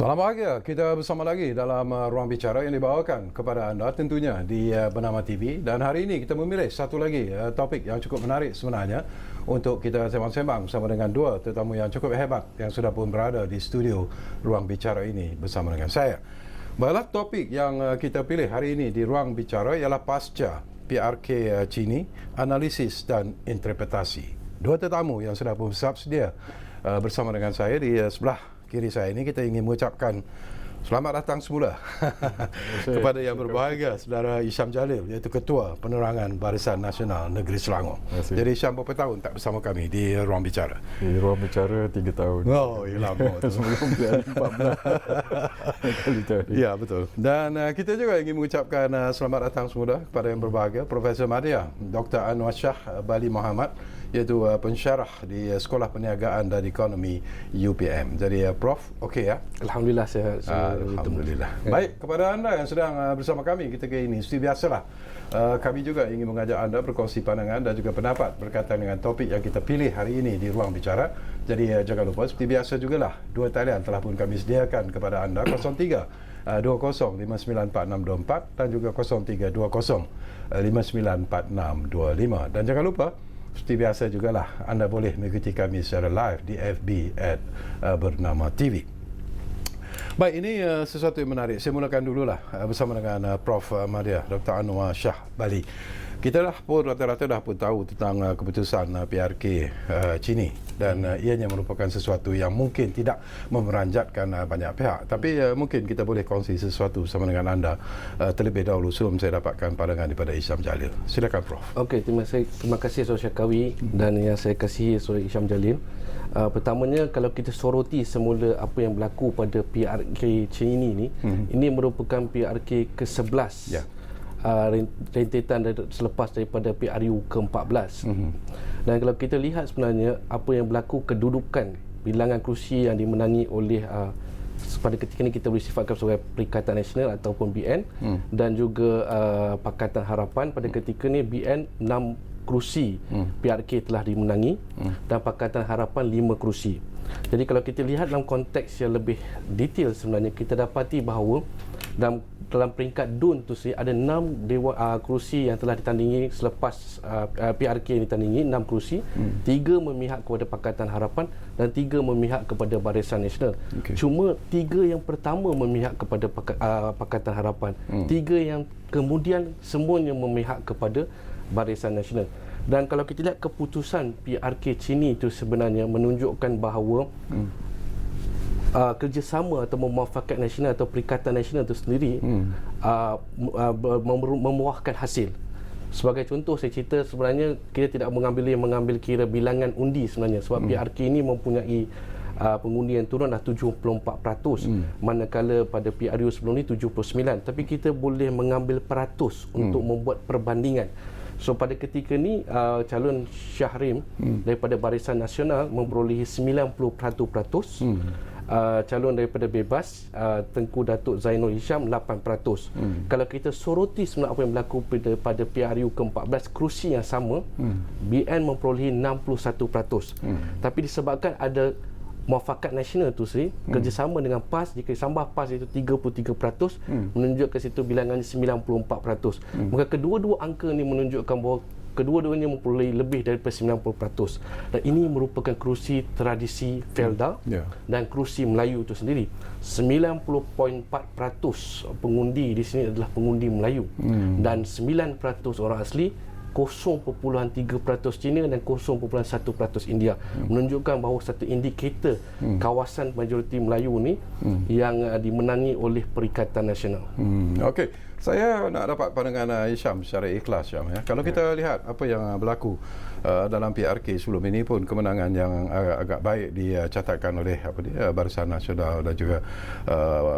Selamat pagi, kita bersama lagi dalam ruang bicara yang dibawakan kepada anda tentunya di Bernama TV, dan hari ini kita memilih satu lagi topik yang cukup menarik sebenarnya untuk kita sembang-sembang bersama dengan dua tetamu yang cukup hebat yang sudah pun berada di studio ruang bicara ini bersama dengan saya. Baiklah, topik yang kita pilih hari ini di ruang bicara ialah pasca PRK Cini, analisis dan interpretasi. Dua tetamu yang sudah pun bersiap sedia bersama dengan saya di sebelah kiri saya ini. Kita ingin mengucapkan selamat datang semula kepada yang berbahagia Saudara Isham Jalil, iaitu Ketua Penerangan Barisan Nasional Negeri Selangor. Jadi Isham berapa tahun tak bersama kami di ruang bicara? Di ruang bicara 3 tahun. Oh, lama. Sebelum dia 14 Ya, betul. Dan kita juga ingin mengucapkan selamat datang semula kepada yang berbahagia Profesor Madya Dr. Anwar Shah Bali Muhammad, iaitu pensyarah di Sekolah Perniagaan dan Ekonomi UPM. Jadi Prof, okey ya? Alhamdulillah sihat. Alhamdulillah. Baik, kepada anda yang sedang bersama kami ketika ini, seperti biasalah kami juga ingin mengajak anda berkongsi pandangan dan juga pendapat berkaitan dengan topik yang kita pilih hari ini di ruang bicara. Jadi jangan lupa, seperti biasa jugalah, dua talian telah pun kami sediakan kepada anda, 03 20 594624 dan juga 0320 594625. Dan jangan lupa, seperti biasa jugalah, anda boleh mengikuti kami secara live di FB @Bernama TV. Baik, ini sesuatu yang menarik. Saya mulakan dululah bersama dengan Prof. Madya Dr. Anwar Shah Bali. Kita dah pun rata-rata dah pun tahu tentang keputusan PRK Cini, dan ianya merupakan sesuatu yang mungkin tidak memeranjatkan banyak pihak. Tapi mungkin kita boleh kongsi sesuatu bersama dengan anda terlebih dahulu sebelum saya dapatkan pandangan daripada Isham Jalil. Silakan Prof. Okey, terima kasih Saudara Syakawi dan yang saya kasihi Saudara Isham Jalil. Pertamanya, kalau kita soroti semula apa yang berlaku pada PRK Cini ini, ini merupakan PRK ke-11. Ya. Rentetan selepas daripada PRU ke-14. Dan kalau kita lihat sebenarnya apa yang berlaku, kedudukan bilangan kerusi yang dimenangi oleh pada ketika ini kita boleh sifatkan sebagai Perikatan Nasional ataupun BN, dan juga Pakatan Harapan. Pada ketika ini BN 6 kerusi PRK telah dimenangi, dan Pakatan Harapan 5 kerusi. Jadi kalau kita lihat dalam konteks yang lebih detail, sebenarnya kita dapati bahawa dalam peringkat DUN tu sendiri ada 6 kerusi yang telah ditandingi selepas PRK yang ditandingi, 6 kerusi. 3 memihak kepada Pakatan Harapan dan 3 memihak kepada Barisan Nasional. Cuma 3 yang pertama memihak kepada Pakatan Harapan, 3 yang kemudian semuanya memihak kepada Barisan Nasional. Dan kalau kita lihat keputusan PRK Cini itu sebenarnya menunjukkan bahawa kerjasama atau memuafakat nasional atau Perikatan Nasional itu sendiri membuahkan hasil. Sebagai contoh, saya cerita, sebenarnya kita tidak mengambil kira bilangan undi sebenarnya, sebab PRK ini mempunyai pengundi yang turun dah 74%, manakala pada PRU sebelum ni 79%. Tapi kita boleh mengambil peratus untuk membuat perbandingan. So pada ketika ni calon Syahrim daripada Barisan Nasional memperolehi 91%, calon daripada Bebas Tengku Datuk Zainul Hisham 8%. Kalau kita soroti sebenarnya apa yang berlaku pada PRU ke-14, kerusi yang sama, BN memperolehi 61%. Tapi disebabkan ada muafakat nasional tu sendiri, kerjasama dengan PAS, jika ditambah PAS itu 33%, menunjukkan situ bilangannya 94%. Maka kedua-dua angka ni menunjukkan bahawa kedua-duanya memperolehi lebih daripada 90%. Dan ini merupakan kerusi tradisi Felda dan kerusi Melayu itu sendiri. 90.4% pengundi di sini adalah pengundi Melayu, dan 9% orang asli, 0.3% Cina dan 0.1% India. Menunjukkan bahawa satu indikator kawasan majoriti Melayu ni yang dimenangi oleh Perikatan Nasional. Okey, saya nak dapat pandangan Isham secara ikhlas, Isham, ya. Kalau kita lihat apa yang berlaku dalam PRK sebelum ini pun, kemenangan yang agak baik dicatatkan oleh Barisan Nasional dan juga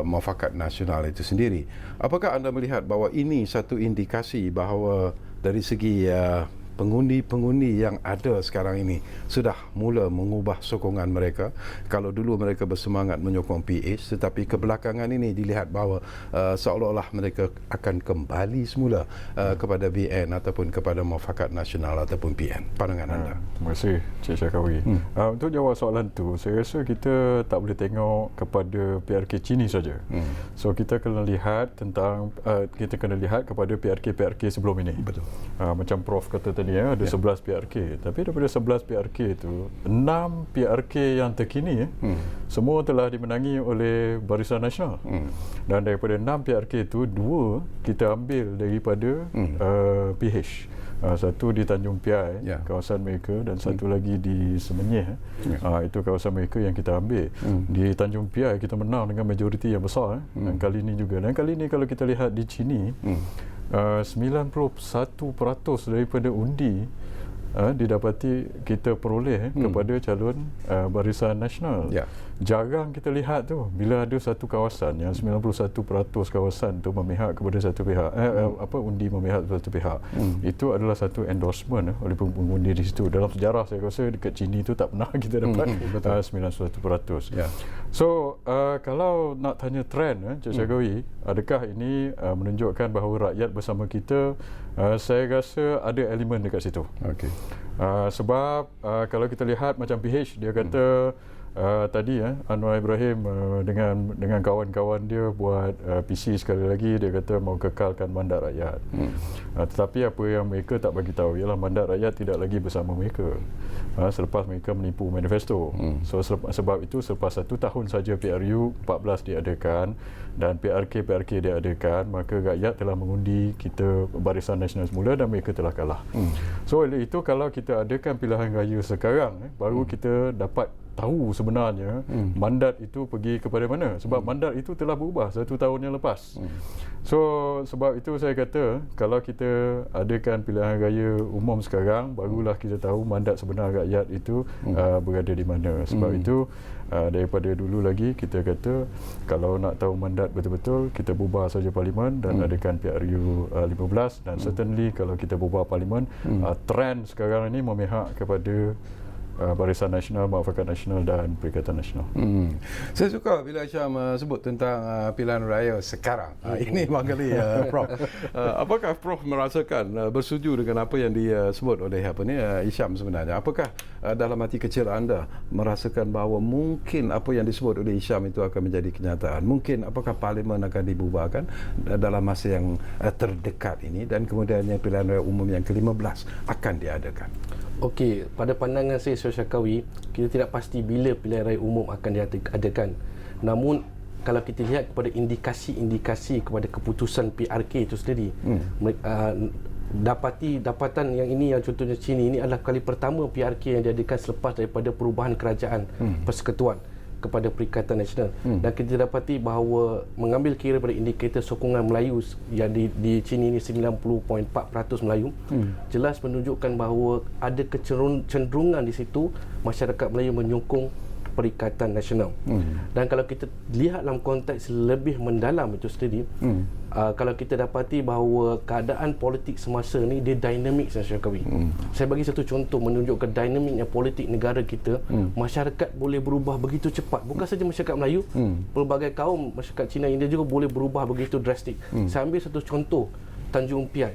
Muafakat Nasional itu sendiri. Apakah anda melihat bahawa ini satu indikasi bahawa dari segi pengundi-pengundi yang ada sekarang ini sudah mula mengubah sokongan mereka. Kalau dulu mereka bersemangat menyokong PH, tetapi kebelakangan ini dilihat bahawa seolah-olah mereka akan kembali semula kepada BN ataupun kepada Muafakat Nasional ataupun PN. Pandangan anda? Terima kasih Cik Syakawi. Untuk jawab soalan tu, saya rasa kita tak boleh tengok kepada PRK Cini saja. So kita kena lihat tentang kita kena lihat kepada PRK sebelum ini. Betul. Macam Prof kata tadi ada 11 PRK, tapi daripada 11 PRK itu 6 PRK yang terkini semua telah dimenangi oleh Barisan Nasional. Dan daripada 6 PRK itu 2 kita ambil daripada PH. Satu di Tanjung Piai, kawasan mereka, dan satu lagi di Semenyih. Itu kawasan mereka yang kita ambil. Di Tanjung Piai kita menang dengan majoriti yang besar, dan kali ini juga. Dan kali ini kalau kita lihat di Chini, 91% daripada undi didapati kita peroleh kepada calon Barisan Nasional. Jarang kita lihat tu bila ada satu kawasan yang 91% kawasan tu memihak kepada satu pihak, undi memihak kepada satu pihak. Itu adalah satu endorsement oleh pengundi di situ. Dalam sejarah saya rasa dekat Chini tu tak pernah kita dapat 91%. So kalau nak tanya trend, Cik Syakawi, adakah ini menunjukkan bahawa rakyat bersama kita? Saya rasa ada elemen dekat situ. Sebab kalau kita lihat macam PH, dia kata tadi Anwar Ibrahim dengan kawan-kawan dia buat PC sekali lagi, dia kata mau kekalkan mandat rakyat. Tetapi apa yang mereka tak bagi tahu ialah mandat rakyat tidak lagi bersama mereka selepas mereka menipu manifesto. So sebab itu selepas 1 tahun saja PRU 14 diadakan dan PRK diadakan, maka rakyat telah mengundi kita Barisan Nasional semula dan mereka telah kalah. So oleh itu kalau kita adakan pilihan raya sekarang, baru kita dapat tahu sebenarnya mandat itu pergi kepada mana, sebab mandat itu telah berubah 1 tahun yang lepas. So sebab itu saya kata kalau kita adakan pilihan raya umum sekarang, barulah kita tahu mandat sebenar rakyat itu berada di mana. Sebab itu daripada dulu lagi kita kata kalau nak tahu mandat betul-betul, kita bubar saja parlimen dan adakan PRU 15, dan certainly kalau kita bubar parlimen, trend sekarang ini memihak kepada Barisan Nasional, Muafakat Nasional dan Perikatan Nasional. Saya suka bila Syam sebut tentang pilihan raya sekarang. Ini barangkali Prof. Apakah Prof merasakan bersetuju dengan apa yang disebut oleh Hisham sebenarnya? Apakah dalam hati kecil anda merasakan bahawa mungkin apa yang disebut oleh Hisham itu akan menjadi kenyataan? Mungkin apakah parlimen akan dibubarkan dalam masa yang terdekat ini, dan kemudian pilihan raya umum yang ke-15 akan diadakan? Okey, pada pandangan saya Syakawi, kita tidak pasti bila pilihan raya umum akan diadakan. Namun kalau kita lihat kepada indikasi kepada keputusan PRK itu sendiri, dapatan yang ini, yang contohnya sini, ini adalah kali pertama PRK yang diadakan selepas daripada perubahan kerajaan persekutuan kepada Perikatan Nasional. Dan kita dapati bahawa mengambil kira pada indikator sokongan Melayu yang di China ini 90.4% Melayu, jelas menunjukkan bahawa ada kecenderungan di situ masyarakat Melayu menyokong Perikatan Nasional. Dan kalau kita lihat dalam konteks lebih mendalam itu sendiri, kalau kita dapati bahawa keadaan politik semasa ni dia dinamik, saya Syakawi. Saya bagi satu contoh menunjukkan dinamiknya politik negara kita. Masyarakat boleh berubah begitu cepat. Bukan saja masyarakat Melayu, pelbagai kaum masyarakat Cina, India juga boleh berubah begitu drastik. Saya ambil satu contoh, Tanjung Piai.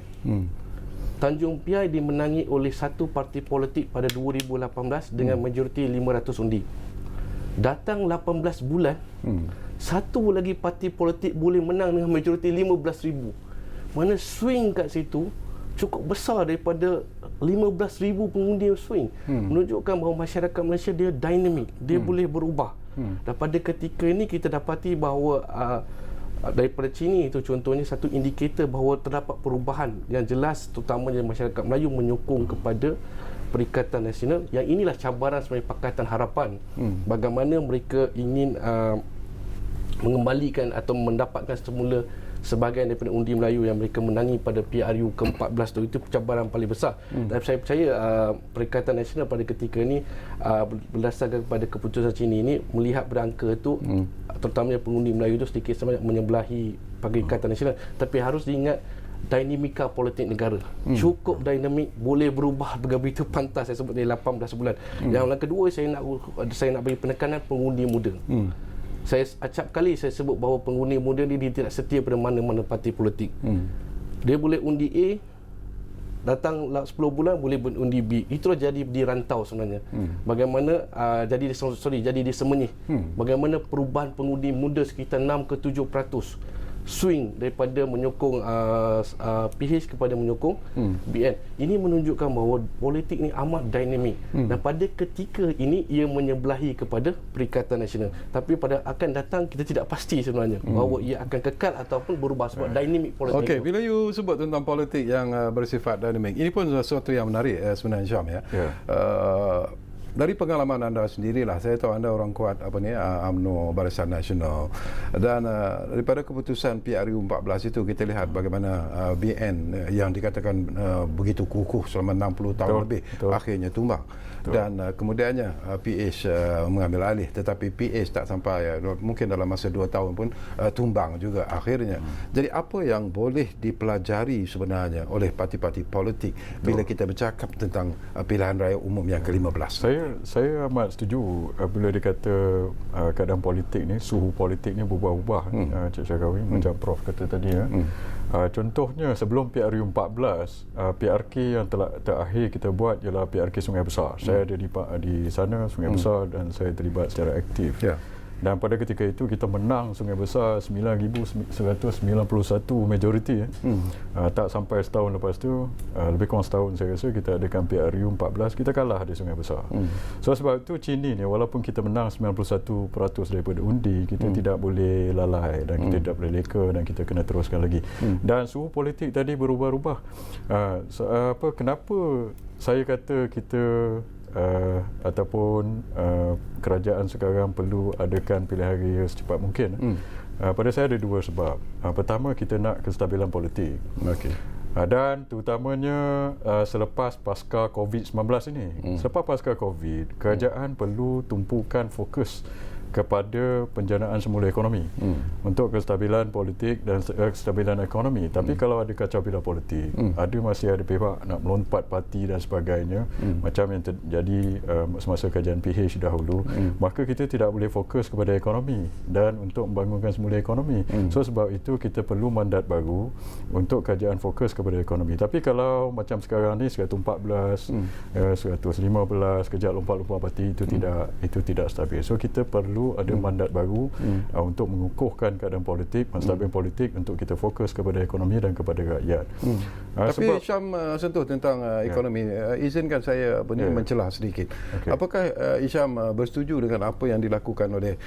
Tanjung Piai dimenangi oleh satu parti politik pada 2018 dengan majoriti 500 undi. Datang 18 bulan, satu lagi parti politik boleh menang dengan majoriti 15,000. Mana swing kat situ cukup besar daripada 15,000 pengundi yang swing. Menunjukkan bahawa masyarakat Malaysia dia dinamik, dia boleh berubah. Dan pada ketika ini kita dapati bahawa daripada China itu contohnya satu indikator bahawa terdapat perubahan yang jelas, terutamanya masyarakat Melayu menyokong kepada Perikatan Nasional. Yang inilah cabaran sebagai Pakatan Harapan, bagaimana mereka ingin mengembalikan atau mendapatkan semula sebahagian daripada undi Melayu yang mereka menangi pada PRU ke-14 itu cabaran paling besar. Dan saya percaya Perikatan Nasional pada ketika ini berdasarkan kepada keputusan China ini melihat berangka itu, terutamanya pengundi Melayu itu sedikit sebanyak menyebelahi Perikatan Nasional. Tapi harus diingat dinamika politik negara. Cukup dinamik, boleh berubah begitu pantas. Saya sebut dari 18 bulan. Yang kedua, saya nak beri penekanan pengundi muda. Saya acap kali saya sebut bahawa pengundi muda ni dia tidak setia pada mana-mana parti politik. Dia boleh undi A, datang 10 bulan boleh undi B. Itulah jadi di rantau sebenarnya. Bagaimana jadi di semenyih. Bagaimana perubahan pengundi muda sekitar 6 ke 7% swing daripada menyokong PH kepada menyokong BN. Ini menunjukkan bahawa politik ni amat dinamik. Dan pada ketika ini ia menyebelahi kepada Perikatan Nasional. Tapi pada akan datang kita tidak pasti sebenarnya bahawa ia akan kekal ataupun berubah sebab dinamik politik. Okey, bila you sebut tentang politik yang bersifat dinamik, ini pun sesuatu yang menarik sebenarnya, Syam, ya. Dari pengalaman anda sendirilah, saya tahu anda orang kuat UMNO, Barisan Nasional, dan daripada keputusan PRU 14 itu kita lihat bagaimana BN yang dikatakan begitu kukuh selama 60 tahun lebih akhirnya tumbang. Dan kemudiannya PH mengambil alih, tetapi PH tak sampai mungkin dalam masa 2 tahun pun tumbang juga akhirnya. Jadi apa yang boleh dipelajari sebenarnya oleh parti-parti politik bila kita bercakap tentang pilihan raya umum yang ke-15? Saya amat setuju bila dikata keadaan politik ni, suhu politik ni berubah-ubah, Cik Syarkawi, macam Prof kata tadi. Contohnya sebelum PRU 14, PRK yang telah terakhir kita buat ialah PRK Sungai Besar. Saya ada di sana, Sungai Besar, dan saya terlibat secara aktif. Dan pada ketika itu kita menang Sungai Besar 9,191 majoriti. Tak sampai setahun lepas tu, lebih kurang setahun saya rasa, kita adakan PRU 14, kita kalah di Sungai Besar. So sebab itu Cini ni, walaupun kita menang 91% daripada undi, kita tidak boleh lalai dan kita tidak boleh leka dan kita kena teruskan lagi. Dan suhu politik tadi berubah-ubah. Kenapa saya kata kita ataupun kerajaan sekarang perlu adakan pilihan raya secepat mungkin? Pada saya ada 2 sebab. Pertama, kita nak kestabilan politik. Dan terutamanya selepas pasca COVID-19 ini. Selepas pasca COVID, kerajaan perlu tumpukan fokus kepada penjanaan semula ekonomi untuk kestabilan politik dan kestabilan ekonomi. Tapi kalau ada kacau bila politik, masih ada pihak nak melompat parti dan sebagainya, macam yang terjadi semasa kajian PH dahulu, maka kita tidak boleh fokus kepada ekonomi dan untuk membangunkan semula ekonomi. So sebab itu kita perlu mandat baru untuk kerajaan fokus kepada ekonomi. Tapi kalau macam sekarang ni 114, 115, kejap lompat-lompat parti, itu tidak stabil. So kita perlu ada mandat baru untuk mengukuhkan keadaan politik, menstabilkan politik untuk kita fokus kepada ekonomi dan kepada rakyat. Tapi Syam sentuh tentang ekonomi. Izinkan saya mencelah sedikit. Apakah Syam bersetuju dengan apa yang dilakukan oleh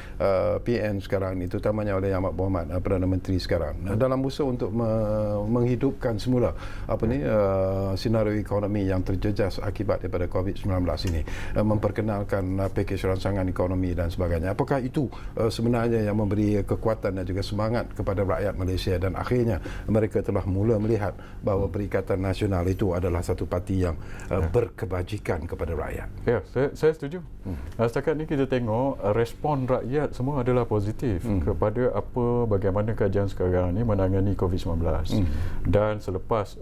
PN sekarang ini, terutamanya oleh Ahmad Mohamad, Perdana Menteri sekarang, dalam usaha untuk menghidupkan semula senario ekonomi yang terjejas akibat daripada COVID-19 ini, memperkenalkan pakej rancangan ekonomi dan sebagainya? Apakah itu sebenarnya yang memberi kekuatan dan juga semangat kepada rakyat Malaysia, dan akhirnya mereka telah mula melihat bahawa Perikatan Nasional itu adalah satu parti yang berkebajikan kepada rakyat? Ya, saya setuju. Setakat ni kita tengok respon rakyat semua adalah positif kepada bagaimana kajian sekarang ni menangani COVID-19. Dan selepas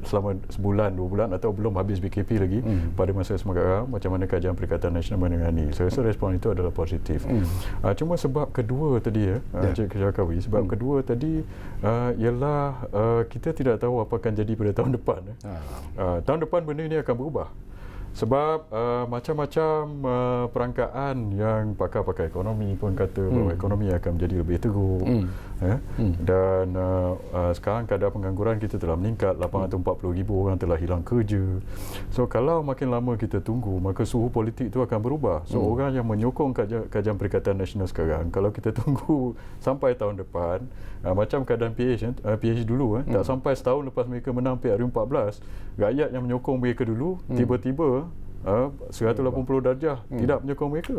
selama sebulan, 2 bulan atau belum habis BKP lagi, pada masa sekarang, macam mana kajian Perikatan Nasional menangani, saya rasa respon itu adalah positif. Cuma sebab kedua tadi, Cik Syarkawi, sebab kedua tadi ialah kita tidak tahu apa akan jadi pada tahun depan. Tahun depan benda ini akan berubah. Sebab macam-macam perangkaan yang pakar-pakar ekonomi pun kata bahawa ekonomi akan menjadi lebih teruk. Dan sekarang kadar pengangguran kita telah meningkat, 840,000 orang telah hilang kerja. So kalau makin lama kita tunggu, maka suhu politik itu akan berubah. So orang yang menyokong kajian Perikatan Nasional sekarang, kalau kita tunggu sampai tahun depan, macam keadaan PH dulu, tak sampai setahun lepas mereka menang PRU 14, rakyat yang menyokong mereka dulu tiba-tiba 180 darjah tidak menyokong mereka.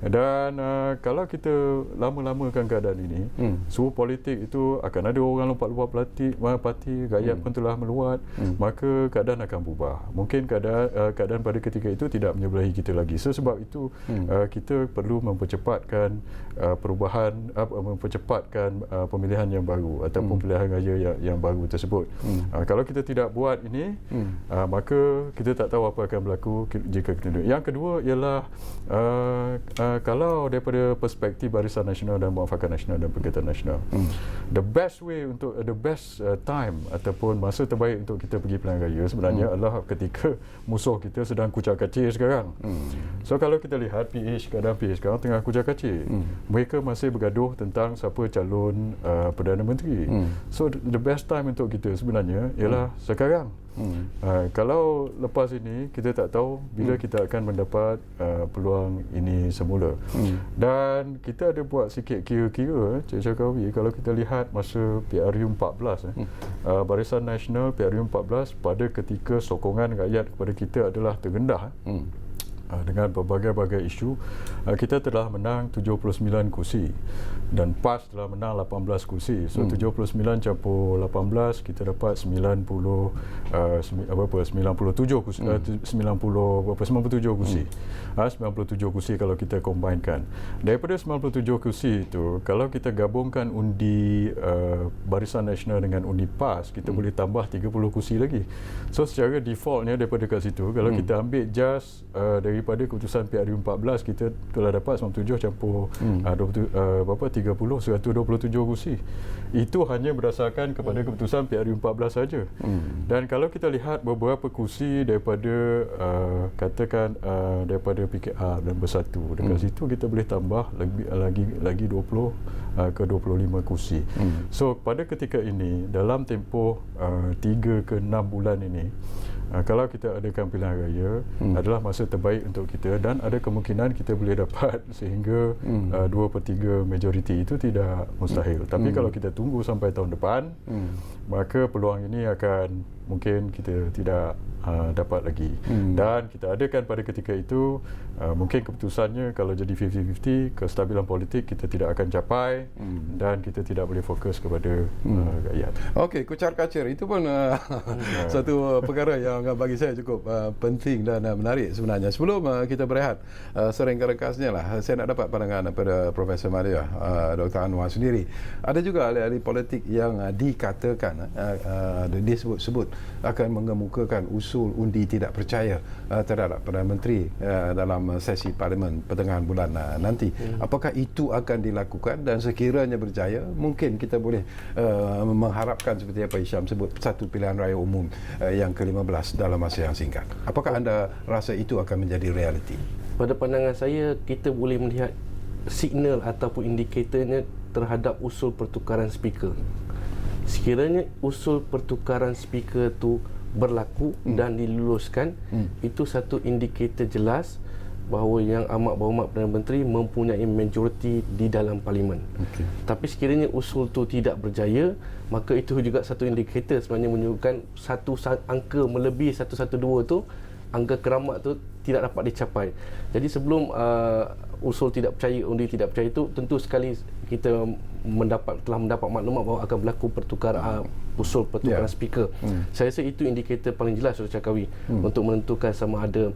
Dan kalau kita lama-lamakan keadaan ini, suhu politik itu akan ada orang lompat-lompat parti, rakyat pun telah meluat, maka keadaan akan berubah. Mungkin keadaan pada ketika itu tidak menyebelahi kita lagi. Sebab itu kita perlu mempercepatkan perubahan, mempercepatkan pemilihan yang baru ataupun pilihan raya yang baru tersebut. Kalau kita tidak buat ini, maka kita tak tahu apa akan berlaku jika kita duduk. Yang kedua ialah kalau daripada perspektif Barisan Nasional dan Muafakat Nasional dan Perkhidmatan Nasional, the best time ataupun masa terbaik untuk kita pergi pilihan raya sebenarnya adalah ketika musuh kita sedang kucak-kacir sekarang. So kalau kita lihat keadaan PH sekarang tengah kucak-kacir. Mereka masih bergaduh tentang siapa calon Perdana Menteri. So the best time untuk kita sebenarnya ialah sekarang. Kalau lepas ini kita tak tahu bila kita akan mendapat peluang ini semula. Dan kita ada buat sikit kira-kira, Cik Syarkawi, kalau kita lihat masa PRU 14, Barisan Nasional PRU 14 pada ketika sokongan rakyat kepada kita adalah terendah. Dengan berbagai-bagai isu, kita telah menang 79 kursi dan PAS telah menang 18 kursi. So 79 campur 18 kita dapat 97 kursi. 97 kursi. 97 kursi kalau kita combinekan. Daripada 97 kursi itu, kalau kita gabungkan undi Barisan Nasional dengan undi PAS, kita boleh tambah 30 kursi lagi. So secara defaultnya daripada kat situ, kalau kita ambil just daripada keputusan PRU 14, kita telah dapat 97 campur 127 kursi. Itu hanya berdasarkan kepada keputusan PRU 14 saja. Dan kalau kita lihat beberapa kursi daripada katakan daripada PKR dan Bersatu, dekat situ kita boleh tambah lagi 20 ke 25 kursi. So pada ketika ini, dalam tempoh 3 ke 6 bulan ini, kalau kita adakan pilihan raya, adalah masa terbaik untuk kita dan ada kemungkinan kita boleh dapat sehingga 2/3 majoriti. Itu tidak mustahil. Tapi kalau kita tunggu sampai tahun depan, maka peluang ini akan mungkin kita tidak dapat lagi. Dan kita adakan pada ketika itu, mungkin keputusannya kalau jadi 50-50, kestabilan politik kita tidak akan capai dan kita tidak boleh fokus kepada rakyat. Okey, kucar-kacir itu pun satu perkara yang bagi saya cukup penting dan menarik sebenarnya. Sebelum kita berehat, serengka ringkasnya lah, saya nak dapat pandangan daripada Profesor Maria, Dr. Anwar sendiri. Ada juga ahli-ahli politik yang dikatakan, disebut-sebut akan mengemukakan usul undi tidak percaya terhadap Perdana Menteri dalam sesi Parlimen pertengahan bulan nanti. Apakah itu akan dilakukan dan sekiranya berjaya, mungkin kita boleh mengharapkan seperti apa Hisham sebut, satu pilihan raya umum yang ke-15 dalam masa yang singkat. Apakah anda rasa itu akan menjadi realiti? Pada pandangan saya, kita boleh melihat signal ataupun indikatornya terhadap usul pertukaran speaker. Sekiranya usul pertukaran speaker tu berlaku dan diluluskan, itu satu indikator jelas bahawa Yang Amat Berhormat Perdana Menteri mempunyai majoriti di dalam Parlimen. Tapi sekiranya usul tu tidak berjaya, maka itu juga satu indikator sebenarnya menunjukkan satu angka melebihi 112 tu, angka keramat tu tidak dapat dicapai. Jadi sebelum usul tidak percaya, undi tidak percaya itu, tentu sekali kita telah mendapat maklumat bahawa akan berlaku usul pertukaran speaker. Saya rasa itu indikator paling jelas Dr. Syarkawi untuk menentukan sama ada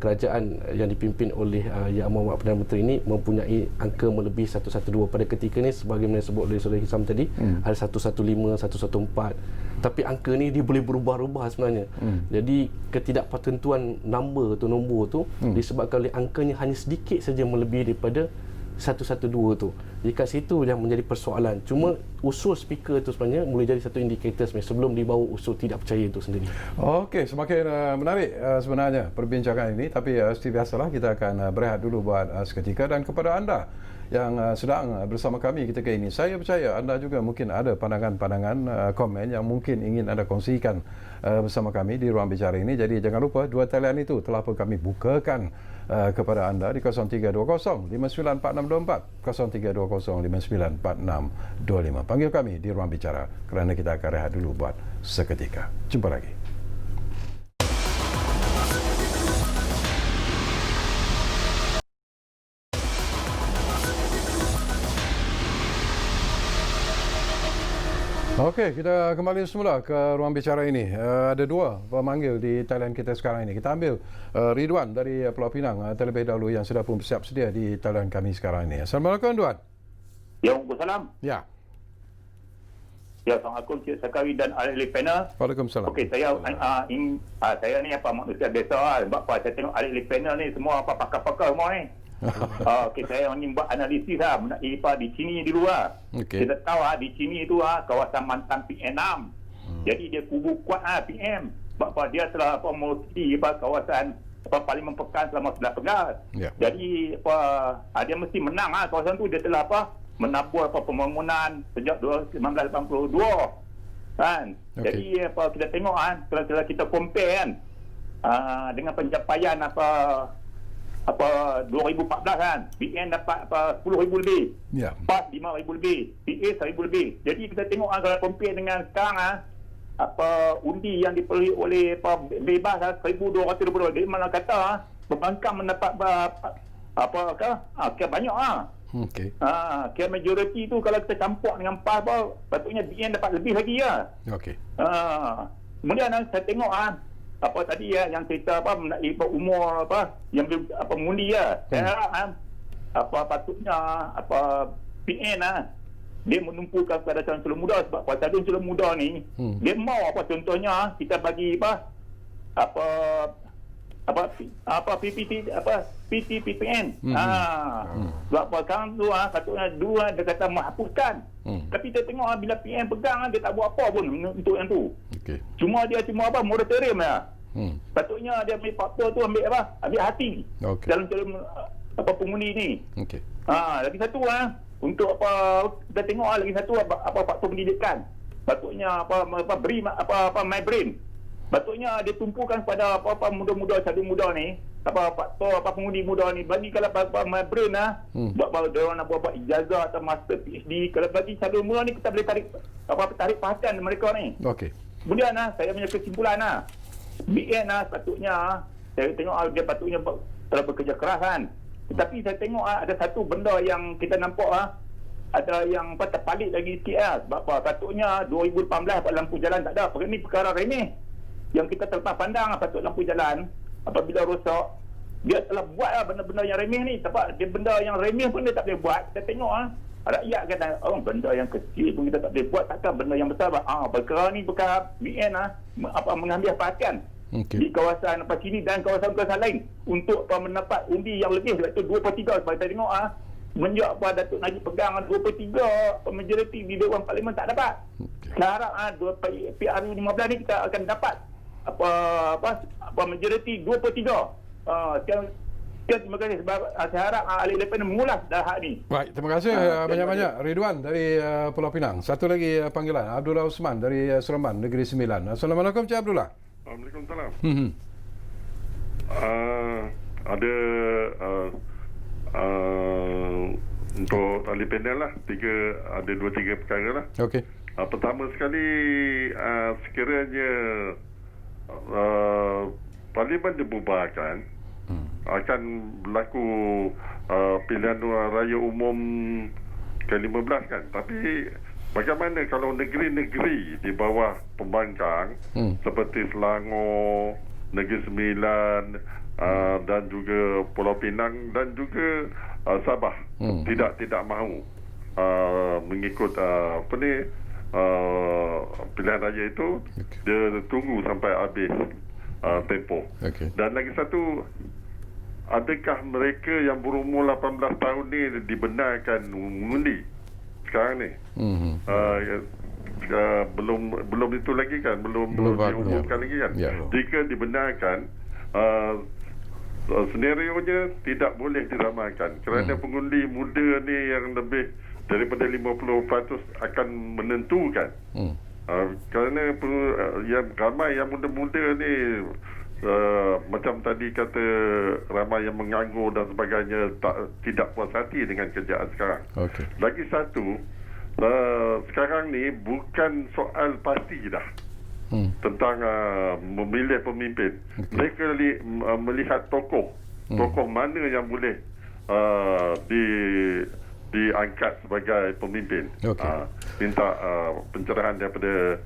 kerajaan yang dipimpin oleh Yang Amat Berhormat Perdana Menteri ini mempunyai angka melebihi 112. Pada ketika ini, sebagaimana disebut oleh Saudara Hisham tadi, ada 115, 114. Tapi angka ni dia boleh berubah-ubah sebenarnya. Jadi ketidakpatentuan nombor tu disebabkan oleh angkanya hanya sedikit saja melebihi daripada 112 tu. Jadi kat situ yang menjadi persoalan. Cuma usul speaker tu sebenarnya boleh jadi satu indikator sebenarnya sebelum dibawa usul tidak percaya itu sendiri. Okey, semakin menarik sebenarnya perbincangan ini, tapi seperti biasalah kita akan berehat dulu buat seketika. Dan kepada anda yang sedang bersama kami ketika ini, saya percaya anda juga mungkin ada pandangan-pandangan, komen yang mungkin ingin anda kongsikan bersama kami di ruang bicara ini. Jadi jangan lupa, dua talian itu telah pun kami bukakan kepada anda di 0320 594624, 0320 594625. Panggil kami di ruang bicara kerana kita akan rehat dulu buat seketika. Jumpa lagi. Okey, kita kembali semula ke ruang bicara ini. Ada dua pemanggil di talian kita sekarang ini. Kita ambil Ridwan dari Pulau Pinang terlebih dahulu yang sudah pun bersiap sedia di talian kami sekarang ini. Assalamualaikum, Ridwan. Ya, Waalaikumsalam. Ya. Ya, Assalamualaikum Cik Sakawi dan ahli panel. Waalaikumsalam. Okey, saya saya ni manusia biasa sebab saya tengok ahli panel ni semua pakar-pakar semua ni. Okey, saya ni buat analisis mengenai di sini di luar. Okey. Kita tahu di sini tu kawasan mantan PM6. Jadi dia kubu kuat PM. Sebab dia telah mesti kawasan Parlimen Pekan selama 11 pekan. Ya. Jadi dia mesti menang kawasan tu. Dia telah menabur pembangunan sejak 1982 kan. Okay. Jadi kita tengok kalau kita compare kan dengan pencapaian 2014 kan, BN dapat 10,000 lebih, Ya. PAS 5,000 lebih, PA 1,000 lebih. Jadi kita tengok kalau compare dengan sekarang undi yang diperoleh oleh bebas 1,200 lebih. Jadi mana kata pembangkang mendapat kira banyak Okey. kira majoriti tu kalau kita campur dengan PAS patutnya BN dapat lebih lagi Okey. Kemudian saya tengok tadi yang cerita mengenai umur yang mengundi saya harap patutnya PN dia menumpukan kepada calon muda sebab calon muda ni dia mau contohnya kita bagi PTPPN sebab sekarang tu patutnya dua dia kata menghapuskan tapi kita tengok bila PM pegang dia tak buat apa pun untuk yang tu. Okey. Cuma moratorium patutnya dia ambil faktor tu ambil hati Okey. dalam pengundi ni. Okey. Lagi satu untuk kita tengok lagi satu faktor pendidikan. Patutnya beri my brain. Patutnya dia tumpukan pada muda-muda calon muda ni faktor pengundi muda ni bagi kalau my brain buat dia orang nak buat ijazah atau master PhD. Kalau bagi calon muda ni kita boleh tarik perhatian mereka ni. Okey. Kemudian saya punya kesimpulan BN patutnya saya tengok dia patutnya telah bekerja keras kan. Tetapi saya tengok ada satu benda yang kita nampak ada yang terpalit lagi sikit sebab patutnya 2018 lampu jalan tak ada. Ini perkara remeh yang kita terlepas pandang patut lampu jalan apabila rosak dia telah buat benda-benda yang remeh ni sebab dia benda yang remeh pun dia tak boleh buat. Kita tengok rakyat kata benda yang kecil pun kita tak boleh buat, takkan benda yang besar perkara ni perkara BN mengambil perhatian di kawasan sini dan kawasan-kawasan lain untuk mendapat undi yang lebih iaitu 2/3 sebab kita tengok semenjak Datuk Najib pegang 2/3 majoriti di Dewan Parlimen tak dapat. Saya harap PRU 15 ni kita akan dapat majoriti 2/3. Terima kasih sebab saya harap ahli lepas mengulas dah hak ni. Baik, terima kasih banyak-banyak Ridwan dari Pulau Pinang. Satu lagi panggilan Abdullah Osman dari Seremban Negeri Sembilan. Assalamualaikum Cik Abdullah. Waalaikumsalam. Ada untuk ahli panel lah ada 2-3 perkara lah. Okey. Pertama sekali sekiranya Parlimen dibubarkan akan berlaku pilihan raya umum ke-15 kan. Tapi bagaimana kalau negeri-negeri di bawah pembangkang seperti Selangor, Negeri Sembilan dan juga Pulau Pinang dan juga Sabah tidak mahu mengikut pilihan raya itu. Dia tunggu sampai habis tempoh. Dan lagi satu, adakah mereka yang berumur 18 tahun ni dibenarkan mengundi sekarang ni? Belum itu lagi kan, belum diumumkan lagi kan. Jika dibenarkan, senario-nya tidak boleh diramalkan kerana pengundi muda ni yang lebih daripada 50% akan menentukan. Kerana yang ramai yang muda-muda ni macam tadi kata ramai yang menganggur dan sebagainya, tidak puas hati dengan kerjaan sekarang. Lagi satu, sekarang ni bukan soal pasti dah tentang memilih pemimpin. Mereka melihat tokoh mana yang boleh diangkat sebagai pemimpin. minta pencerahan daripada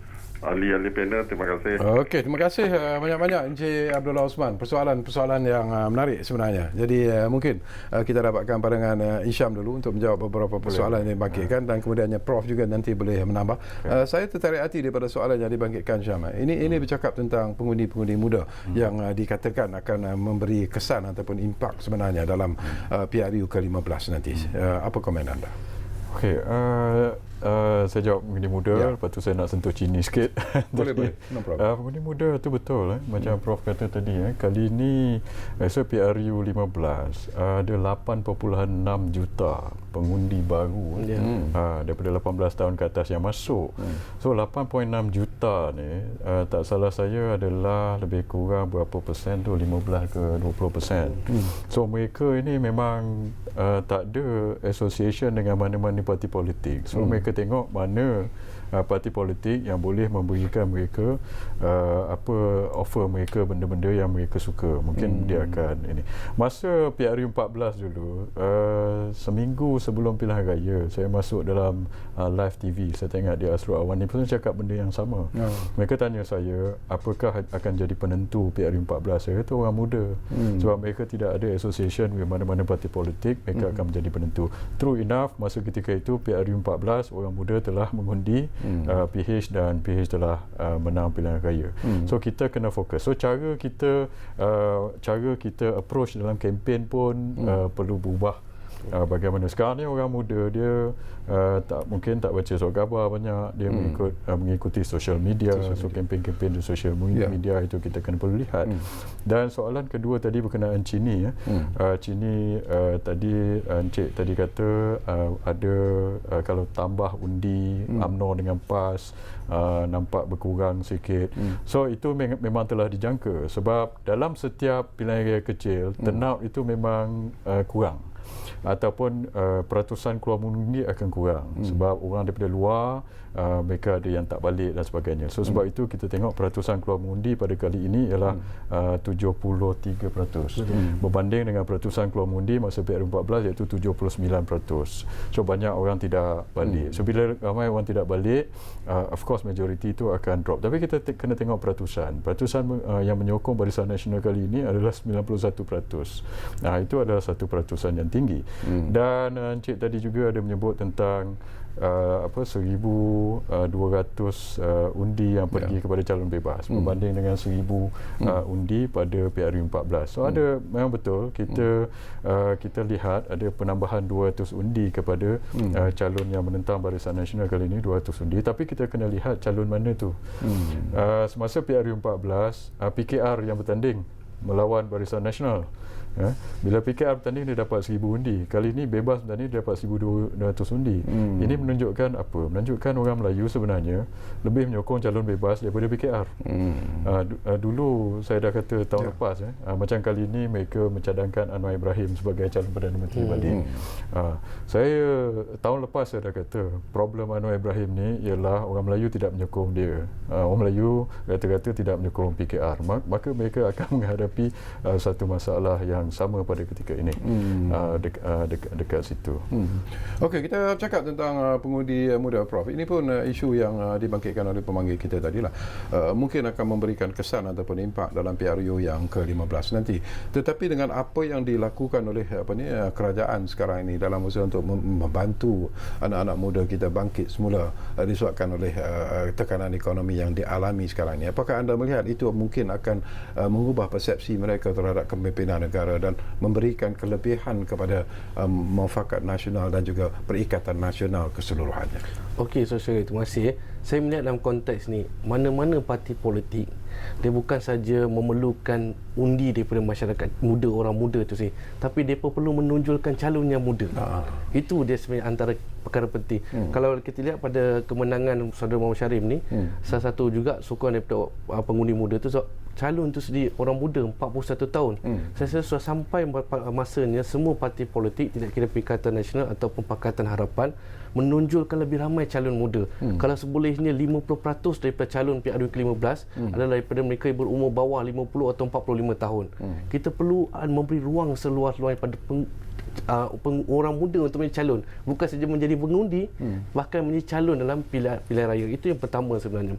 ahli-ahli panel. Terima kasih. Okey, terima kasih banyak-banyak Encik Abdullah Osman. Persoalan-persoalan yang menarik sebenarnya. Jadi mungkin kita dapatkan pandangan Hisham dulu untuk menjawab beberapa persoalan yang dibangkitkan dan kemudiannya Prof juga nanti boleh menambah. Saya tertarik hati daripada soalan yang dibangkitkan Hisham. Ini bercakap tentang pengundi-pengundi muda yang dikatakan akan memberi kesan ataupun impak sebenarnya dalam PRU ke-15 nanti. Apa komen anda? Okey, saya jawab pengundi muda, lepas tu saya nak sentuh Cini sikit. Boleh. No problem. Pengundi muda tu betul. Macam Prof kata tadi, kali ini PRU 15 ada 8.6 juta pengundi baru daripada 18 tahun ke atas yang masuk. So 8.6 juta ni tak salah saya adalah lebih kurang berapa persen tu, 15 ke 20%. So mereka ini memang tak ada association dengan mana-mana parti politik. So mereka tengok mana parti politik yang boleh memberikan mereka offer mereka benda-benda yang mereka suka. Mungkin dia akan ini. Masa PRU 14 dulu, seminggu sebelum pilihan raya, saya masuk dalam live TV. Saya tengok di Asrul Awan ni pun cakap benda yang sama. Mereka tanya saya, apakah akan jadi penentu PRU 14? Saya kata orang muda. Sebab mereka tidak ada association dengan mana-mana parti politik, mereka akan menjadi penentu. True enough, masa ketika itu PRU 14 orang muda telah mengundi PH dan PH telah menang pilihan raya. So kita kena fokus. So cara kita approach dalam kempen pun perlu berubah. Bagaimana sekarang ni orang muda dia mungkin tak baca surat khabar banyak, dia mengikuti social media. So kempen-kempen di social media itu kita kena perlu lihat. Dan soalan kedua tadi berkenaan Cini. Cini tadi Encik tadi kata ada kalau tambah undi UMNO dengan PAS nampak berkurang sikit. So itu memang telah dijangka sebab dalam setiap pilihan raya kecil turnout itu memang kurang. Ataupun peratusan keluar mengundi akan kurang sebab orang daripada luar mereka ada yang tak balik dan sebagainya. So sebab itu kita tengok peratusan keluar mengundi pada kali ini ialah 73% berbanding dengan peratusan keluar mengundi masa PRU 14 iaitu 79%. So banyak orang tidak balik. So bila ramai orang tidak balik, of course majoriti itu akan drop. Tapi kita kena tengok peratusan yang menyokong Barisan Nasional kali ini adalah 91%. Itu adalah satu peratusan yang tinggi. Dan Encik tadi juga ada menyebut tentang 1,200 undi yang pergi kepada calon bebas berbanding dengan 1,000 undi pada PRU 14. So ada memang betul kita lihat ada penambahan 200 undi kepada calon yang menentang Barisan Nasional kali ini, 200 undi, tapi kita kena lihat calon mana tu. Semasa PRU 14 PKR yang bertanding melawan Barisan Nasional. Bila PKR bertanding dia dapat 1,000 undi. Kali ini bebas bertanding dia dapat 1,200 undi. Ini menunjukkan apa? Menunjukkan orang Melayu sebenarnya lebih menyokong calon bebas daripada PKR. Dulu saya dah kata tahun lepas macam kali ini mereka mencadangkan Anwar Ibrahim sebagai calon Perdana Menteri balik. Saya tahun lepas saya dah kata problem Anwar Ibrahim ni ialah orang Melayu tidak menyokong dia. Orang Melayu kata-kata tidak menyokong PKR. Maka mereka akan menghadapi satu masalah yang sama pada ketika ini dekat situ. Okey, kita cakap tentang pengundi muda, Prof. Ini pun isu yang dibangkitkan oleh pemanggil kita tadilah. Mungkin akan memberikan kesan ataupun impak dalam PRU yang ke-15 nanti. Tetapi dengan apa yang dilakukan oleh kerajaan sekarang ini dalam usaha untuk membantu anak-anak muda kita bangkit semula disebabkan oleh tekanan ekonomi yang dialami sekarang ini, apakah anda melihat itu mungkin akan mengubah persepsi mereka terhadap kepimpinan negara dan memberikan kelebihan kepada muafakat nasional dan juga perikatan nasional keseluruhannya? Okey, terima kasih. Saya melihat dalam konteks ni, mana-mana parti politik dia bukan saja memerlukan undi daripada masyarakat muda, orang muda tu sih, tapi dia pun perlu menonjolkan calon yang muda. Itu dia sebenarnya antara perkara penting. Kalau kita lihat pada kemenangan Saudara Muhammad Syarif ni, salah satu juga sokongan daripada pengundi muda tu, calon tu sendiri orang muda 41 tahun. Saya rasa sudah sampai masanya semua parti politik, tidak kira Perikatan Nasional ataupun Pakatan Harapan, menonjolkan lebih ramai calon muda. Kalau sebolehnya 50% daripada calon PRU ke-15 adalah daripada mereka yang berumur bawah 50 atau 45 tahun. Kita perlu memberi ruang seluas-luasnya pada orang muda untuk menjadi calon, bukan saja menjadi pengundi, bahkan menjadi calon dalam pilihan raya. Itu yang pertama sebenarnya.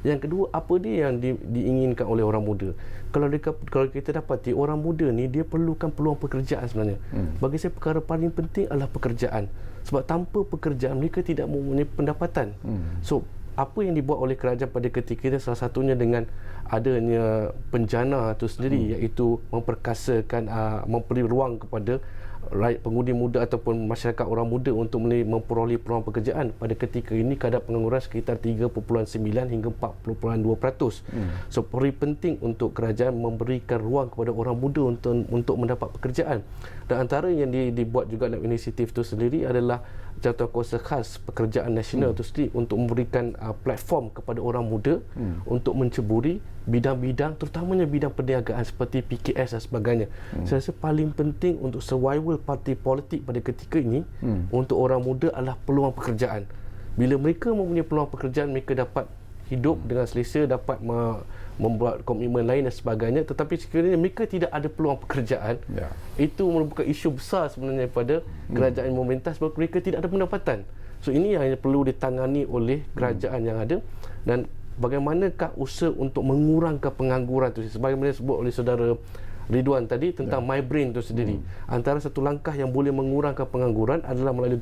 Yang kedua, apa dia yang diinginkan oleh orang muda? Kalau kita dapati orang muda ni dia perlukan peluang pekerjaan sebenarnya. Bagi saya perkara paling penting adalah pekerjaan. Sebab tanpa pekerjaan mereka tidak mempunyai pendapatan. So apa yang dibuat oleh kerajaan pada ketika itu salah satunya dengan adanya penjana itu sendiri, iaitu memperkasakan, memberi ruang kepada rakyat pengundi muda ataupun masyarakat orang muda untuk memperoleh peluang pekerjaan. Pada ketika ini kadar pengangguran sekitar 3.9 hingga 4.2%. So paling penting untuk kerajaan memberikan ruang kepada orang muda untuk mendapat pekerjaan. Dan antara yang dibuat juga dalam inisiatif itu sendiri adalah Jawatankuasa Khas Pekerjaan Nasional itu sendiri untuk memberikan platform kepada orang muda untuk menceburi bidang-bidang, terutamanya bidang perniagaan seperti PKS dan sebagainya. Saya rasa paling penting untuk survival parti politik pada ketika ini untuk orang muda adalah peluang pekerjaan. Bila mereka mempunyai peluang pekerjaan, mereka dapat hidup dengan selesa, dapat membuat komitmen lain dan sebagainya. Tetapi sekiranya mereka tidak ada peluang pekerjaan, itu merupakan isu besar sebenarnya pada kerajaan pemerintah, sebab mereka tidak ada pendapatan. So ini yang perlu ditangani oleh kerajaan yang ada. Dan bagaimanakah usaha untuk mengurangkan pengangguran itu, sebagaimana disebut oleh saudara Ridwan tadi tentang My Brain itu sendiri. Antara satu langkah yang boleh mengurangkan pengangguran adalah melalui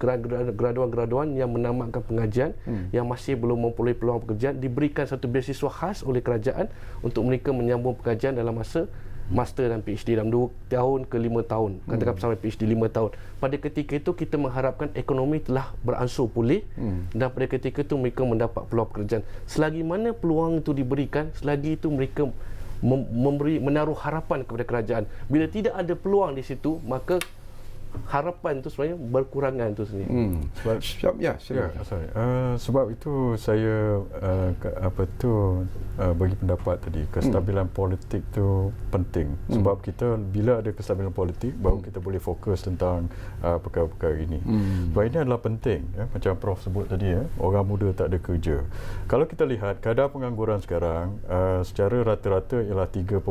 graduan-graduan yang menamatkan pengajian, yang masih belum memperoleh peluang pekerjaan, diberikan satu beasiswa khas oleh kerajaan untuk mereka menyambung pengajian dalam masa master dan PhD dalam 2 tahun ke 5 tahun. Katakan sampai PhD 5 tahun. Pada ketika itu kita mengharapkan ekonomi telah beransur pulih, dan pada ketika itu mereka mendapat peluang pekerjaan. Selagi mana peluang itu diberikan, selagi itu mereka menaruh harapan kepada kerajaan. Bila tidak ada peluang di situ, maka harapan itu sebenarnya berkurangan itu sendiri. Sebab itu saya bagi pendapat tadi, kestabilan politik tu penting. Sebab kita bila ada kestabilan politik, baru kita boleh fokus tentang perkara-perkara ini. Sebab ini adalah penting, macam Prof sebut tadi, orang muda tak ada kerja. Kalau kita lihat kadar pengangguran sekarang secara rata-rata ialah 3.9